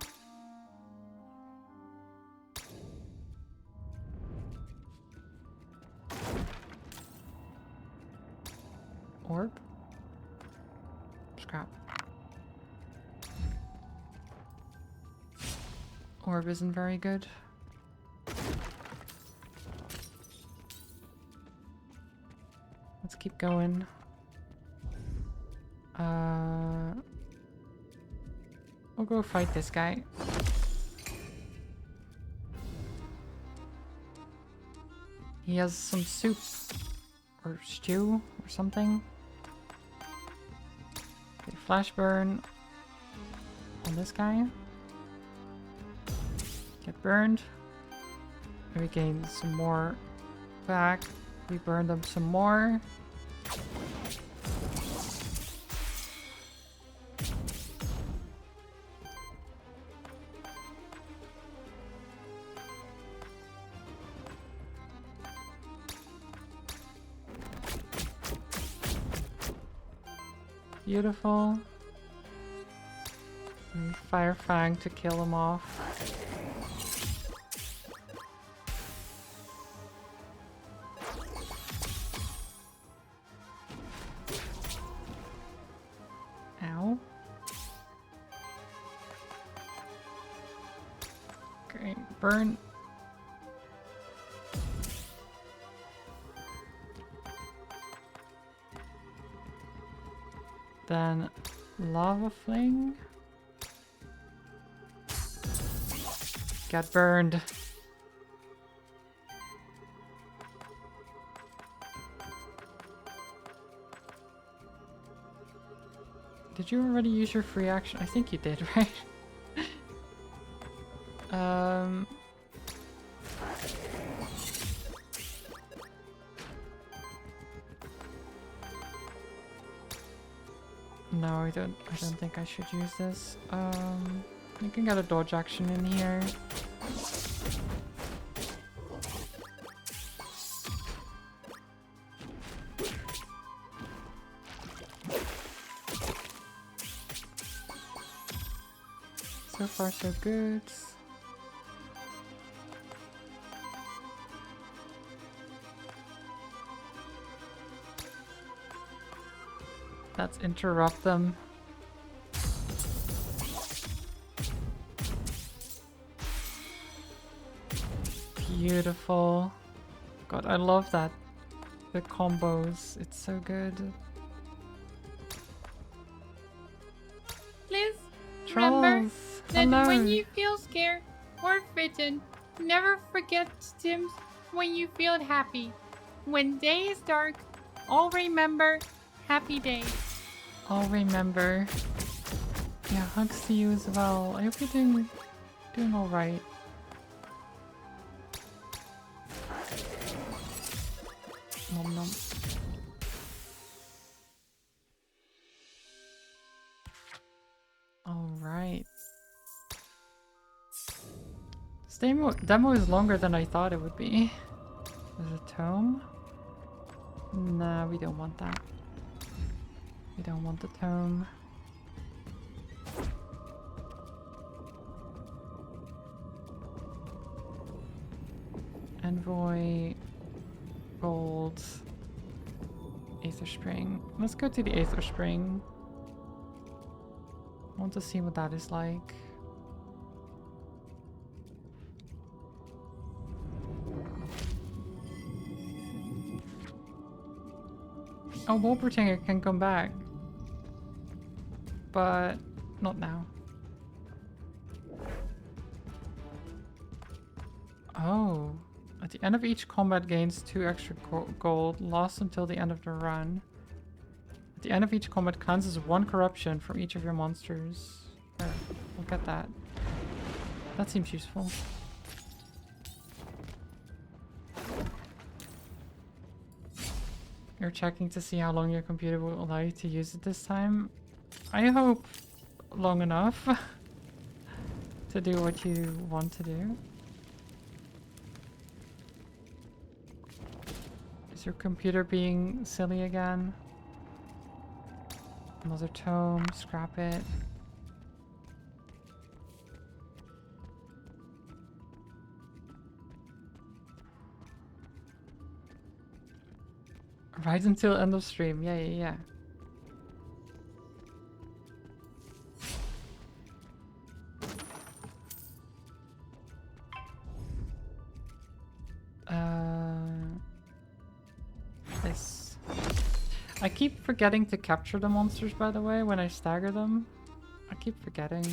Orb? Scrap. Orb isn't very good. Let's keep going. We'll go fight this guy. He has some soup or stew or something. Okay, flash burn on this guy. Get burned. We gain some more back. We burn them some more. Beautiful. And Fire Fang to kill him off. Ow. Okay, burn. Then lava fling. Get burned. Did you already use your free action? I think you did, right? No, I don't think I should use this. You can get a dodge action in here. So far, so good. Let's interrupt them. Beautiful. God, I love that. The combos. It's so good. Please Trolls. remember that Hello. when you feel scared or frightened, never forget Sims when you feel happy. When day is dark, all remember happy days. I'll remember. Yeah, hugs to you as well. I hope you're doing alright. Nom nom. Alright. This demo is longer than I thought it would be. There's a tome? Nah, we don't want that. We don't want the tome. Envoy, gold, Aether Spring. Let's go to the Aether Spring. I want to see what that is like. Oh, Wolpertinger can come back. But not now. Oh. At the end of each combat gains 2 extra gold, lost until the end of the run. At the end of each combat counts as 1 corruption from each of your monsters. There, we'll get that. That seems useful. You're checking to see how long your computer will allow you to use it this time. I hope long enough to do what you want to do. Is your computer being silly again? Another tome, scrap it. Right until end of stream. Yeah. This. I keep forgetting to capture the monsters, by the way, when I stagger them. I keep forgetting.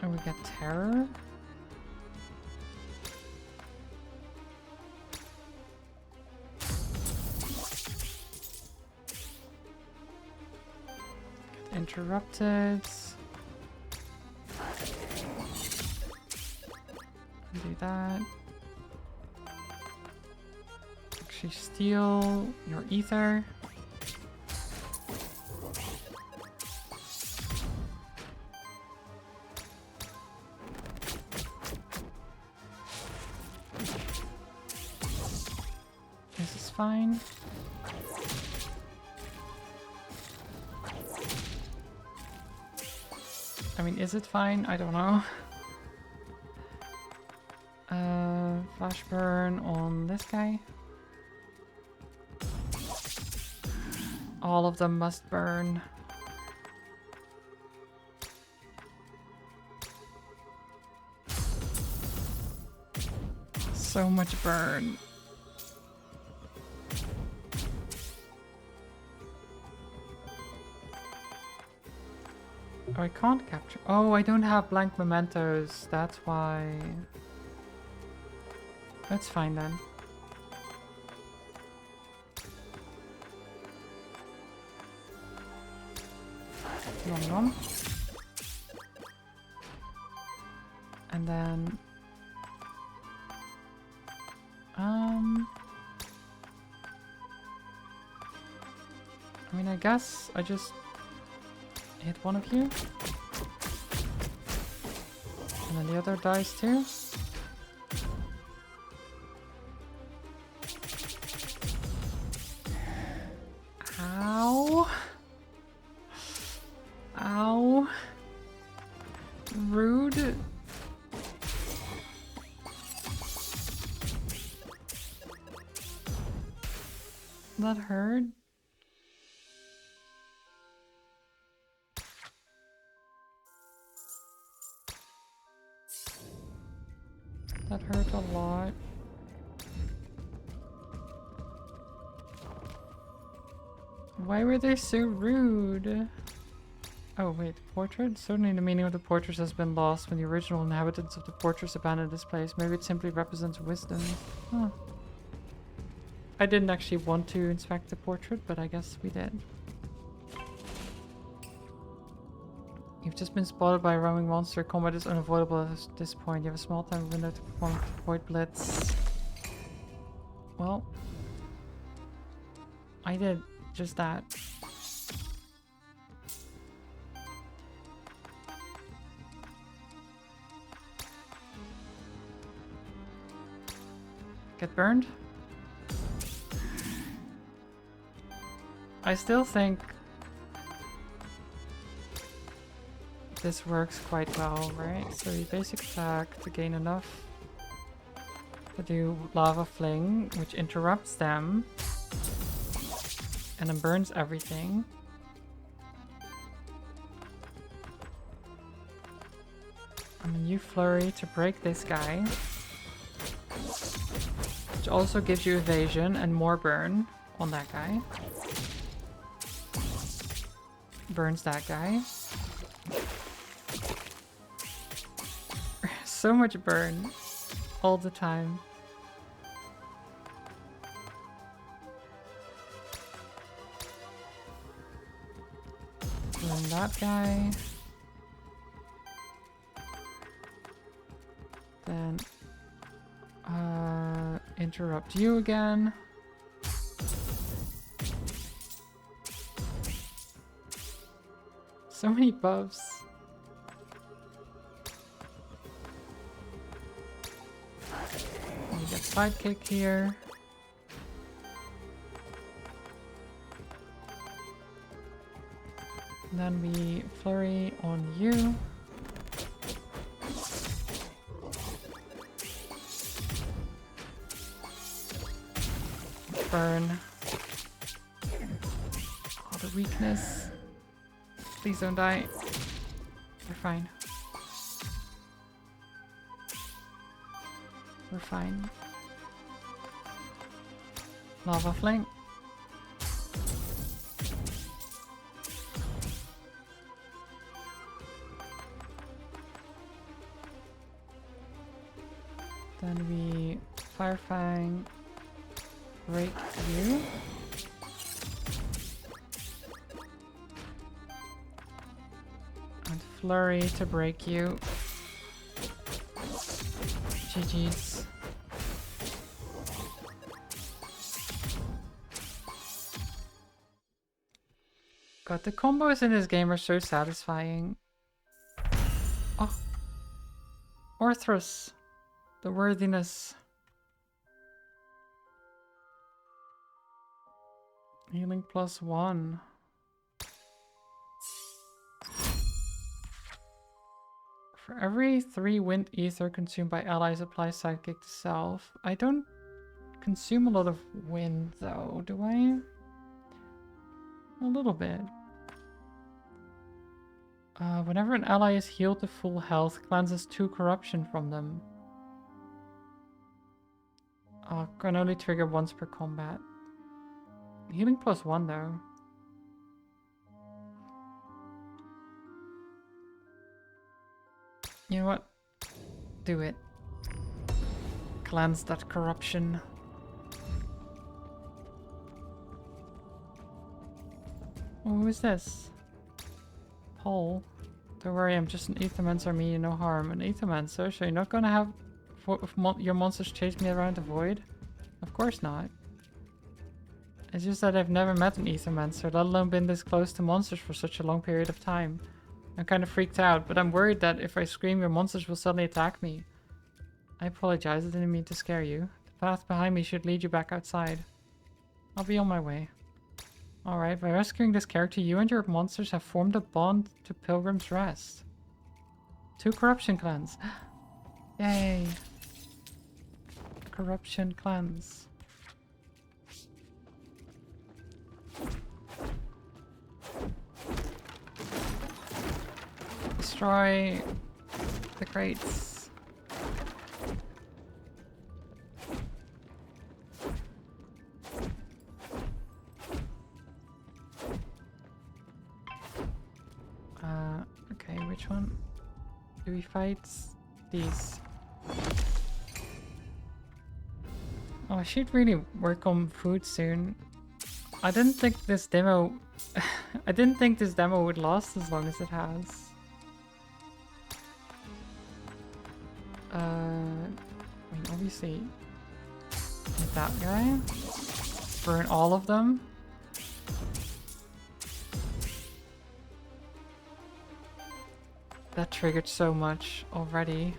And we get terror. Get interrupted. Do that. Actually steal your ether. This is fine. I mean, is it fine? I don't know. Flash burn on this guy. All of them must burn. So much burn. Oh, I can't capture. Oh, I don't have blank mementos. That's why. That's fine then. Nom nom. And then I mean, I guess I just hit one of you. And then the other dies too. Ow. Ow. Rude. That hurt. That hurt a lot. Why were they so rude? Oh wait, portrait? Certainly the meaning of the portrait has been lost when the original inhabitants of the fortress abandoned this place. Maybe it simply represents wisdom. Huh. I didn't actually want to inspect the portrait, but I guess we did. You've just been spotted by a roaming monster. Combat is unavoidable at this point. You have a small time window to perform Void Blitz. Well, I did just that. Get burned? I still think this works quite well, right? So you basic attack to gain enough to do Lava Fling, which interrupts them and then burns everything. And then you Flurry to break this guy, which also gives you evasion and more burn on that guy. Burns that guy. So much burn all the time. And that guy. Then interrupt you again. So many buffs. We get sidekick here. And then we flurry on you. Burn. All the weakness. Please don't die. We're fine. We're fine. Lava Fling. Then we Fire Fang, break you. And Flurry to break you. GG's. God, the combos in this game are so satisfying. Oh. Orthrus. The worthiness. Healing +1. For every 3 wind ether consumed by allies, apply sidekick to self. I don't consume a lot of wind though, do I? A little bit. Whenever an ally is healed to full health, cleanses 2 corruption from them. Can only trigger once per combat. Healing +1 though. You know what? Do it. Cleanse that corruption. Oh, who is this? Paul. Don't worry, I'm just an Aethermancer, mean you no harm. An Aethermancer? So you're not gonna have your monsters chase me around the void? Of course not. It's just that I've never met an Aethermancer, let alone been this close to monsters for such a long period of time. I'm kind of freaked out, but I'm worried that if I scream, your monsters will suddenly attack me. I apologize, I didn't mean to scare you. The path behind me should lead you back outside. I'll be on my way. Alright, by rescuing this character, you and your monsters have formed a bond to Pilgrim's Rest. 2 corruption clans. Yay! Corruption clans. Destroy the crates. Okay, which one? Do we fight these? Oh, I should really work on food soon. I didn't think this demo... I didn't think this demo would last as long as it has. I mean, obviously... With that guy. Burn all of them. That triggered so much already.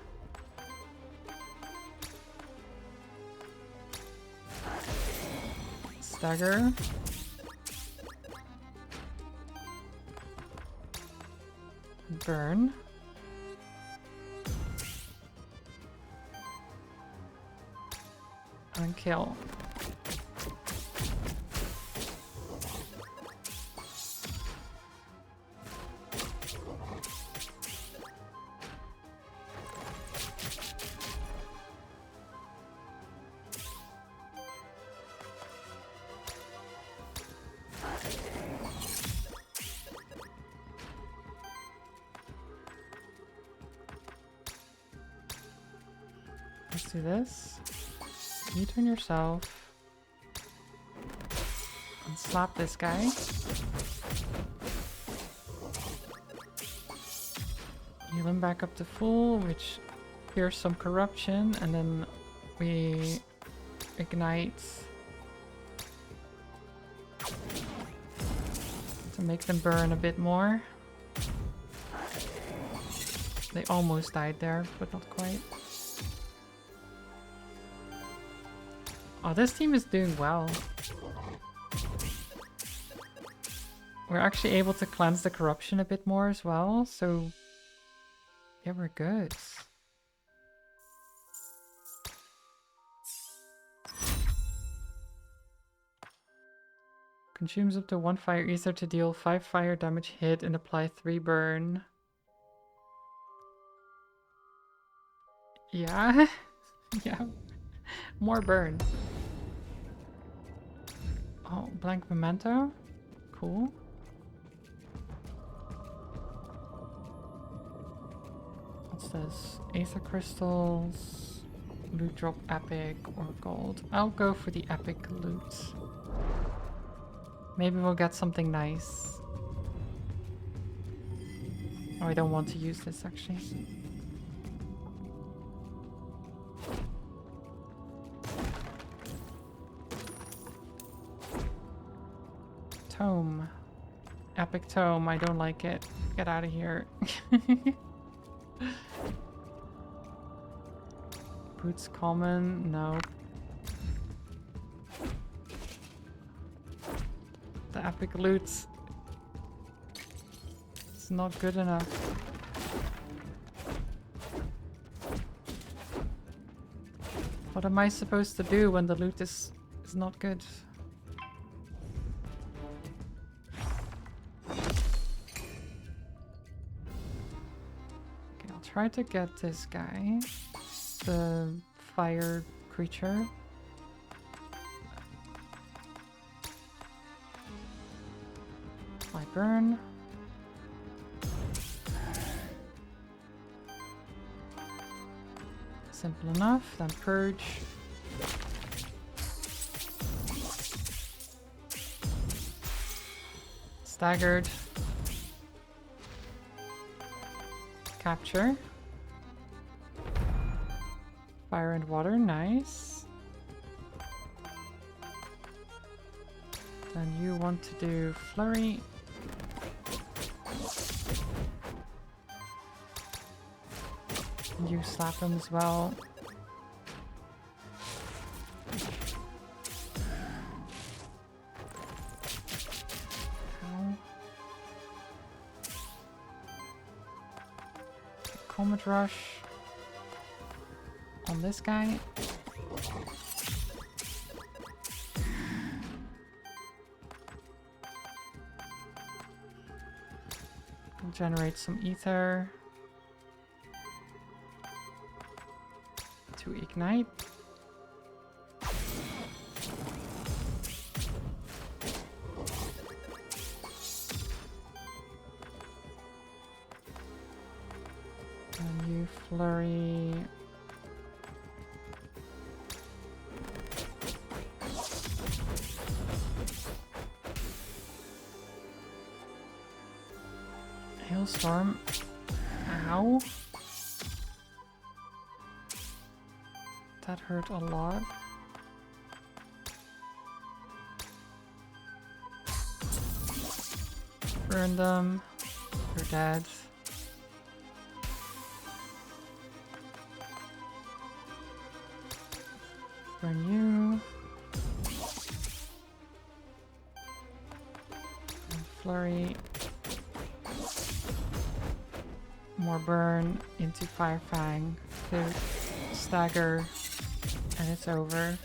Stagger. Burn. And kill. Let's do this. You turn yourself and slap this guy. Heal him back up to full, which clears some corruption, and then we ignite to make them burn a bit more. They almost died there, but not quite. Oh, this team is doing well. We're actually able to cleanse the corruption a bit more as well, so yeah, we're good. Consumes up to 1 fire ether to deal 5 fire damage hit and apply 3 burn. Yeah? Yeah. More burn. Oh, blank memento? Cool. What's this? Aether crystals, loot drop epic or gold. I'll go for the epic loot. Maybe we'll get something nice. Oh, I don't want to use this actually. Tome. Epic tome, I don't like it. Get out of here. Boots common, no. The epic loot. It's not good enough. What am I supposed to do when the loot is not good? Try to get this guy, the fire creature. Apply burn. Simple enough, then purge. Staggered. Capture. Fire and water, nice. Then you want to do flurry. You slap him as well. Ow. Comet Rush on this guy. Generate some ether to ignite. And you flurry. Hailstorm. Ow. That hurt a lot. Burn them. They're dead. Burn you. And flurry. More burn into Firefang. Stagger. And it's over.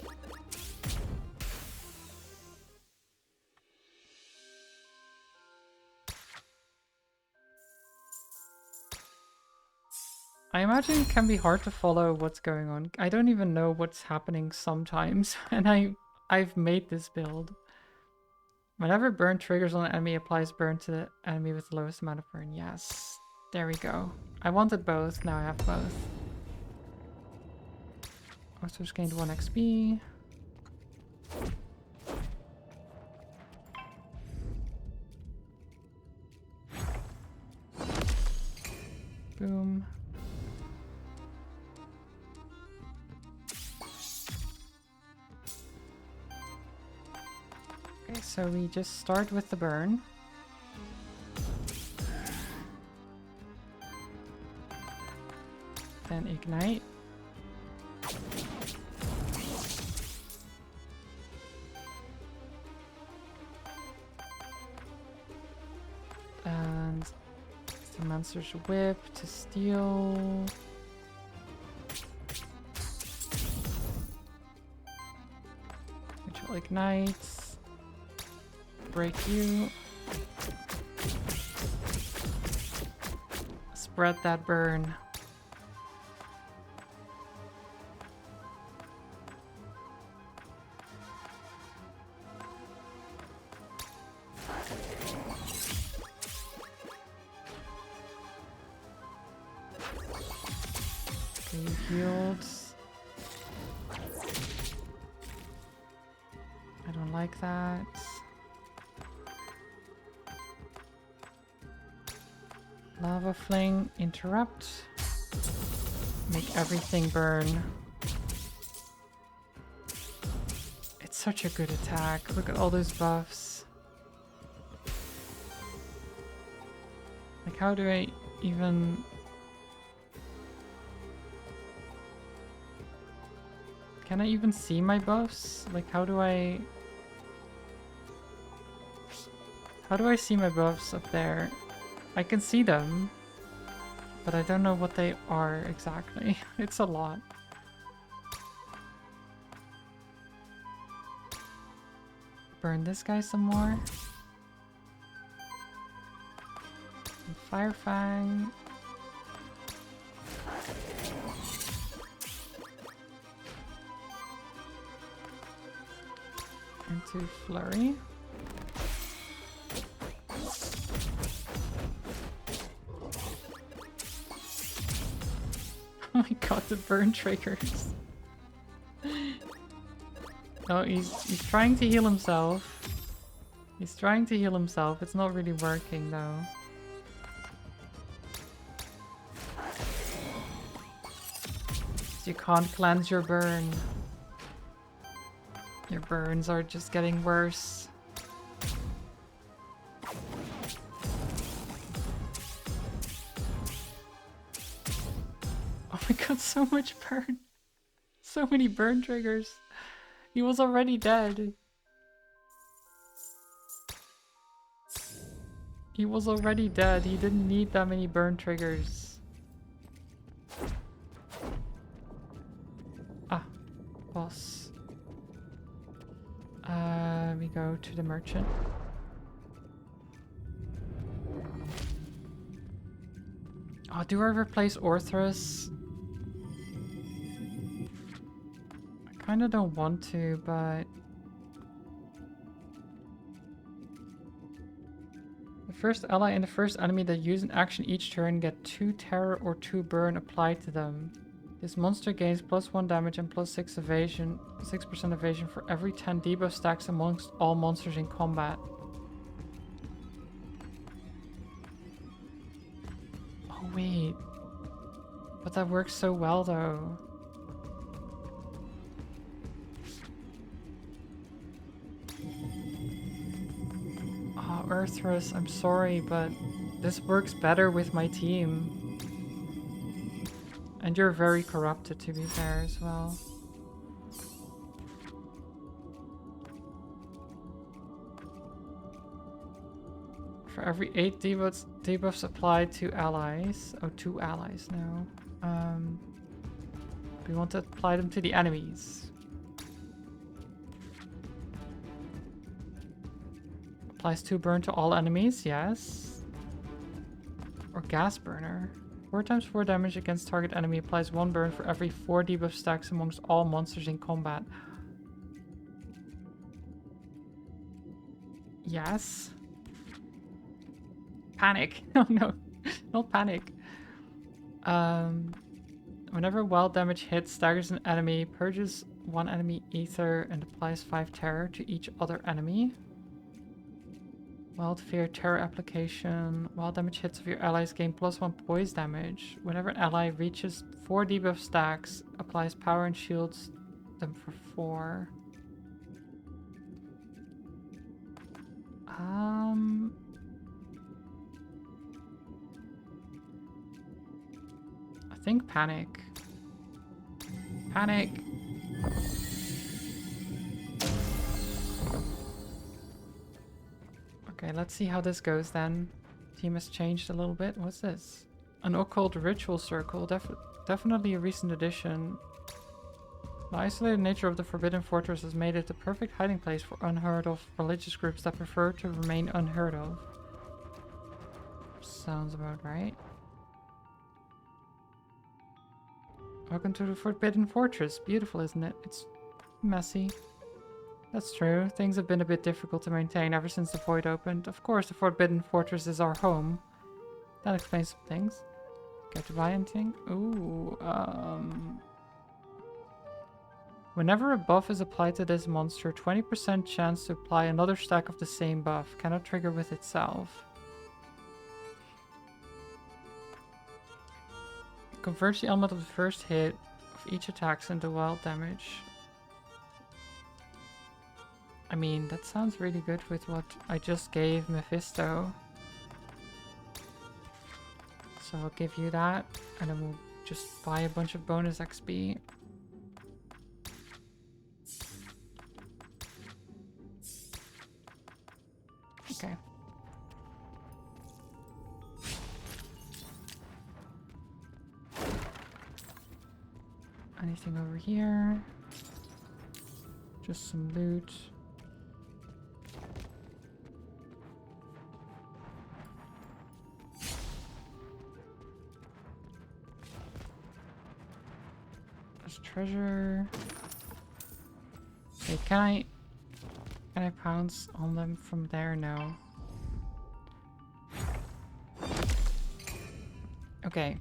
I imagine it can be hard to follow what's going on. I don't even know what's happening sometimes, and I've made this build. Whenever burn triggers on an enemy, applies burn to the enemy with the lowest amount of burn. Yes. There we go. I wanted both, now I have both. Also just gained 1 XP. Boom. Okay, so we just start with the burn. Then ignite. And Aethermancer's whip to steal. Which will ignite. Break you. Spread that burn. Healed. I don't like that. Lava Fling, interrupt. Make everything burn. It's such a good attack. Look at all those buffs. Like, how do I even... Can I even see my buffs? Like, how do I see my buffs up there? I can see them, but I don't know what they are exactly. It's a lot. Burn this guy some more. And Firefang. Into Flurry. Oh my god, the burn triggers. No, he's trying to heal himself. He's trying to heal himself. It's not really working though. You can't cleanse your burn. Your burns are just getting worse. Oh I got so much burn. So many burn triggers. He was already dead. He was already dead. He didn't need that many burn triggers. Ah, boss. We go to the merchant. Oh, do I replace Orthrus? I kind of don't want to, but... The first ally and the first enemy that use an action each turn get 2 terror or 2 burn applied to them. This monster gains +1 damage and +6 evasion, 6% evasion for every 10 debuff stacks amongst all monsters in combat. Oh wait, but that works so well though. Oh, Earthrus, I'm sorry, but this works better with my team. And you're very corrupted, to be fair, as well. For every 8 debuffs applied to allies... Oh, 2 allies now. We want to apply them to the enemies. Applies 2 burn to all enemies, yes. Or gas burner. 4 times 4 damage against target enemy applies 1 burn for every 4 debuff stacks amongst all monsters in combat. Yes. Panic. Oh no, not panic. Whenever wild damage hits, staggers an enemy, purges 1 enemy ether and applies 5 terror to each other enemy. Wild Fear Terror application. Wild damage hits of your allies gain +1 poise damage. Whenever an ally reaches 4 debuff stacks, applies power and shields them for 4. I think panic. Panic. Okay, let's see how this goes then. Team has changed a little bit. What's this? An occult ritual circle. Definitely a recent addition. The isolated nature of the Forbidden Fortress has made it the perfect hiding place for unheard of religious groups that prefer to remain unheard of. Sounds about right. Welcome to the Forbidden Fortress. Beautiful, isn't it? It's messy. That's true. Things have been a bit difficult to maintain ever since the Void opened. Of course, the Forbidden Fortress is our home. That explains some things. Get to buy anything? Ooh, Whenever a buff is applied to this monster, 20% chance to apply another stack of the same buff. Cannot trigger with itself. Converts the element of the first hit of each attack into wild damage. I mean, that sounds really good with what I just gave Mephisto. So I'll give you that, and then we'll just buy a bunch of bonus XP. Okay. Anything over here? Just some loot. There's treasure. Okay, can I pounce on them from there? No. Okay.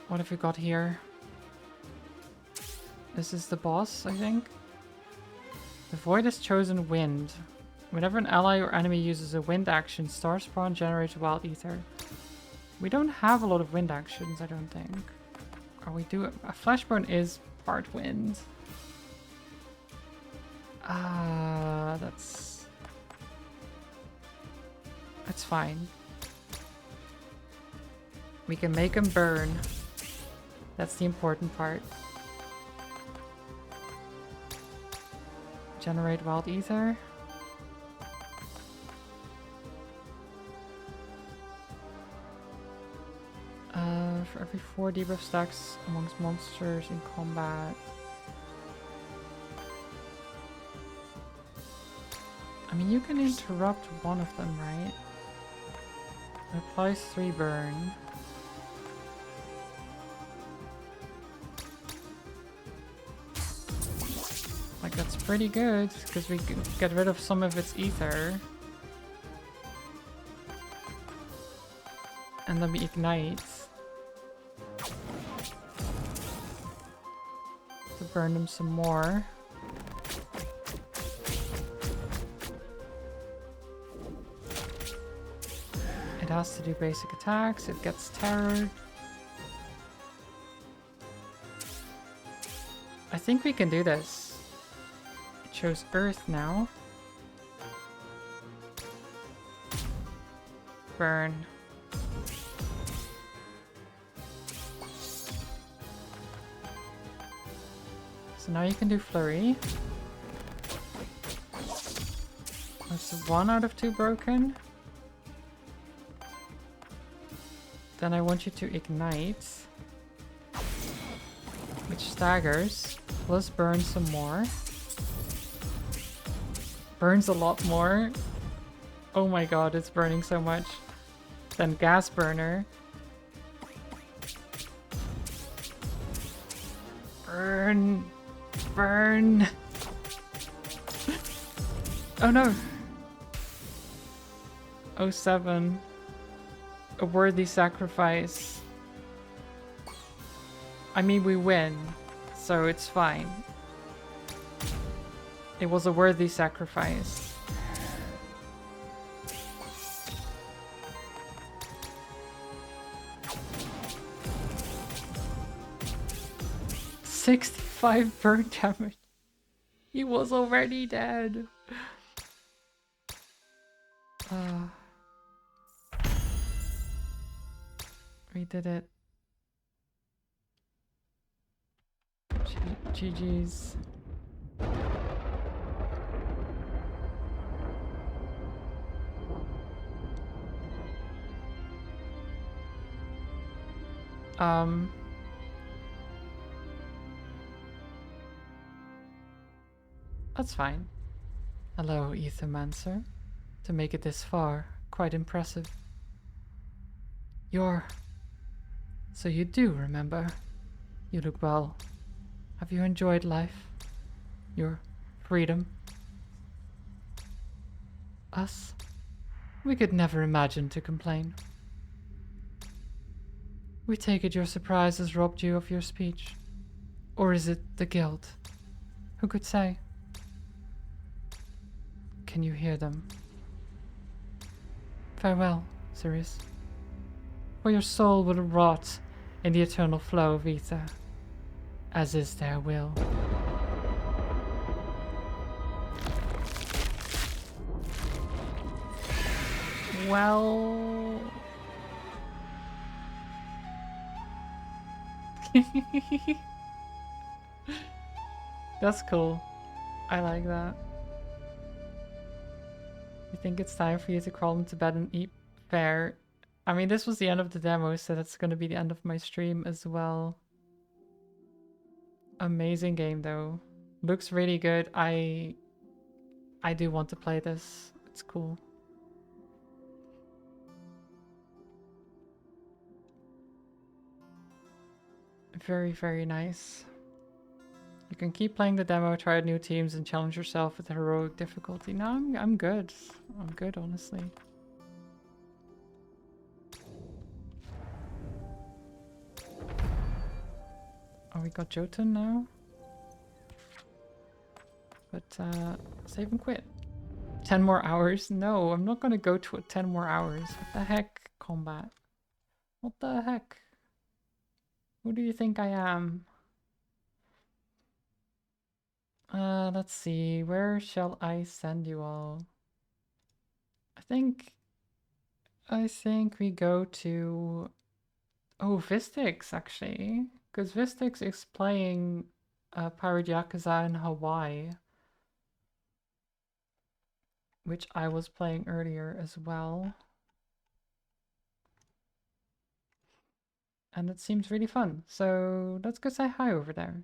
What have we got here? This is the boss, I think. The Void has chosen Wind. Whenever an ally or enemy uses a wind action, Star Spawn generates Wild Ether. We don't have a lot of wind actions, I don't think. Or we do... A Flashbone is part wind. That's fine. We can make him burn. That's the important part. Generate wild ether. For every 4 debuff stacks amongst monsters in combat. I mean, you can interrupt one of them, right? It applies 3 burn. Like, that's pretty good, because we can get rid of some of its ether. And then we ignite. To burn them some more. It has to do basic attacks, it gets terrored. I think we can do this. It shows Earth now. Burn. So now you can do Flurry. That's 1 out of 2 broken. Then I want you to ignite, which staggers, plus burn some more. Burns a lot more. Oh my god, it's burning so much. Then gas burner. Burn. Burn. Oh no. Oh 07. A worthy sacrifice. I mean, we win, so it's fine. It was a worthy sacrifice. $65 burn damage. He was already dead. We did it. GG's. That's fine. Hello, Aethermancer. To make it this far, quite impressive. So you do remember. You look well. Have you enjoyed life? Your freedom? Us? We could never imagine to complain. We take it your surprise has robbed you of your speech. Or is it the guilt? Who could say? Can you hear them? Farewell, Sirius. For your soul will rot in the eternal flow of ether, as is their will. Well... That's cool. I like that. You think it's time for you to crawl into bed and eat? Fair. I mean, this was the end of the demo, so that's going to be the end of my stream as well. Amazing game, though. Looks really good. I do want to play this. It's cool. Very, very nice. You can keep playing the demo, try out new teams, and challenge yourself with heroic difficulty. No, I'm good. I'm good, honestly. Oh, we got Jotun now? But, save and quit. 10 more hours? No, I'm not gonna go to 10 more hours. What the heck, combat? What the heck? Who do you think I am? Let's see. Where shall I send you all? I think we go to... Oh, Vistix, actually. Because Vistix is playing Pirate Yakuza in Hawaii, which I was playing earlier as well. And it seems really fun. So let's go say hi over there.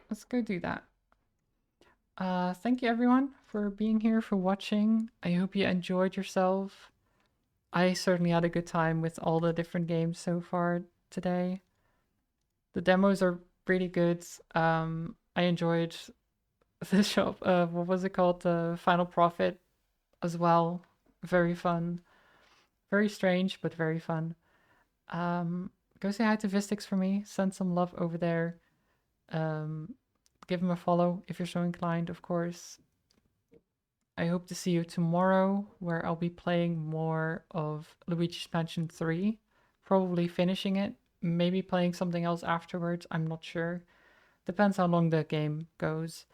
Let's go do that. Thank you everyone for being here, for watching. I hope you enjoyed yourself. I certainly had a good time with all the different games so far today. The demos are pretty good. I enjoyed the shop. What was it called? The Final Profit as well. Very fun. Very strange, but very fun. Go say hi to Vistix for me. Send some love over there. Um, give him a follow if you're so inclined, of course. I hope to see you tomorrow, where I'll be playing more of Luigi's Mansion 3. Probably finishing it. Maybe playing something else afterwards. I'm not sure. Depends how long the game goes.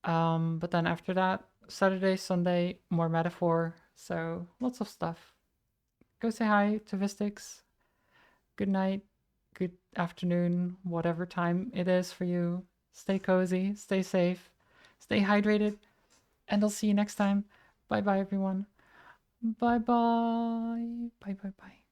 But then after that, Saturday, Sunday, more Metaphor. So lots of stuff. Go say hi to Vistix. Good night, good afternoon, whatever time it is for you. Stay cozy, stay safe, stay hydrated, and I'll see you next time. Bye bye, everyone. Bye bye. Bye bye bye.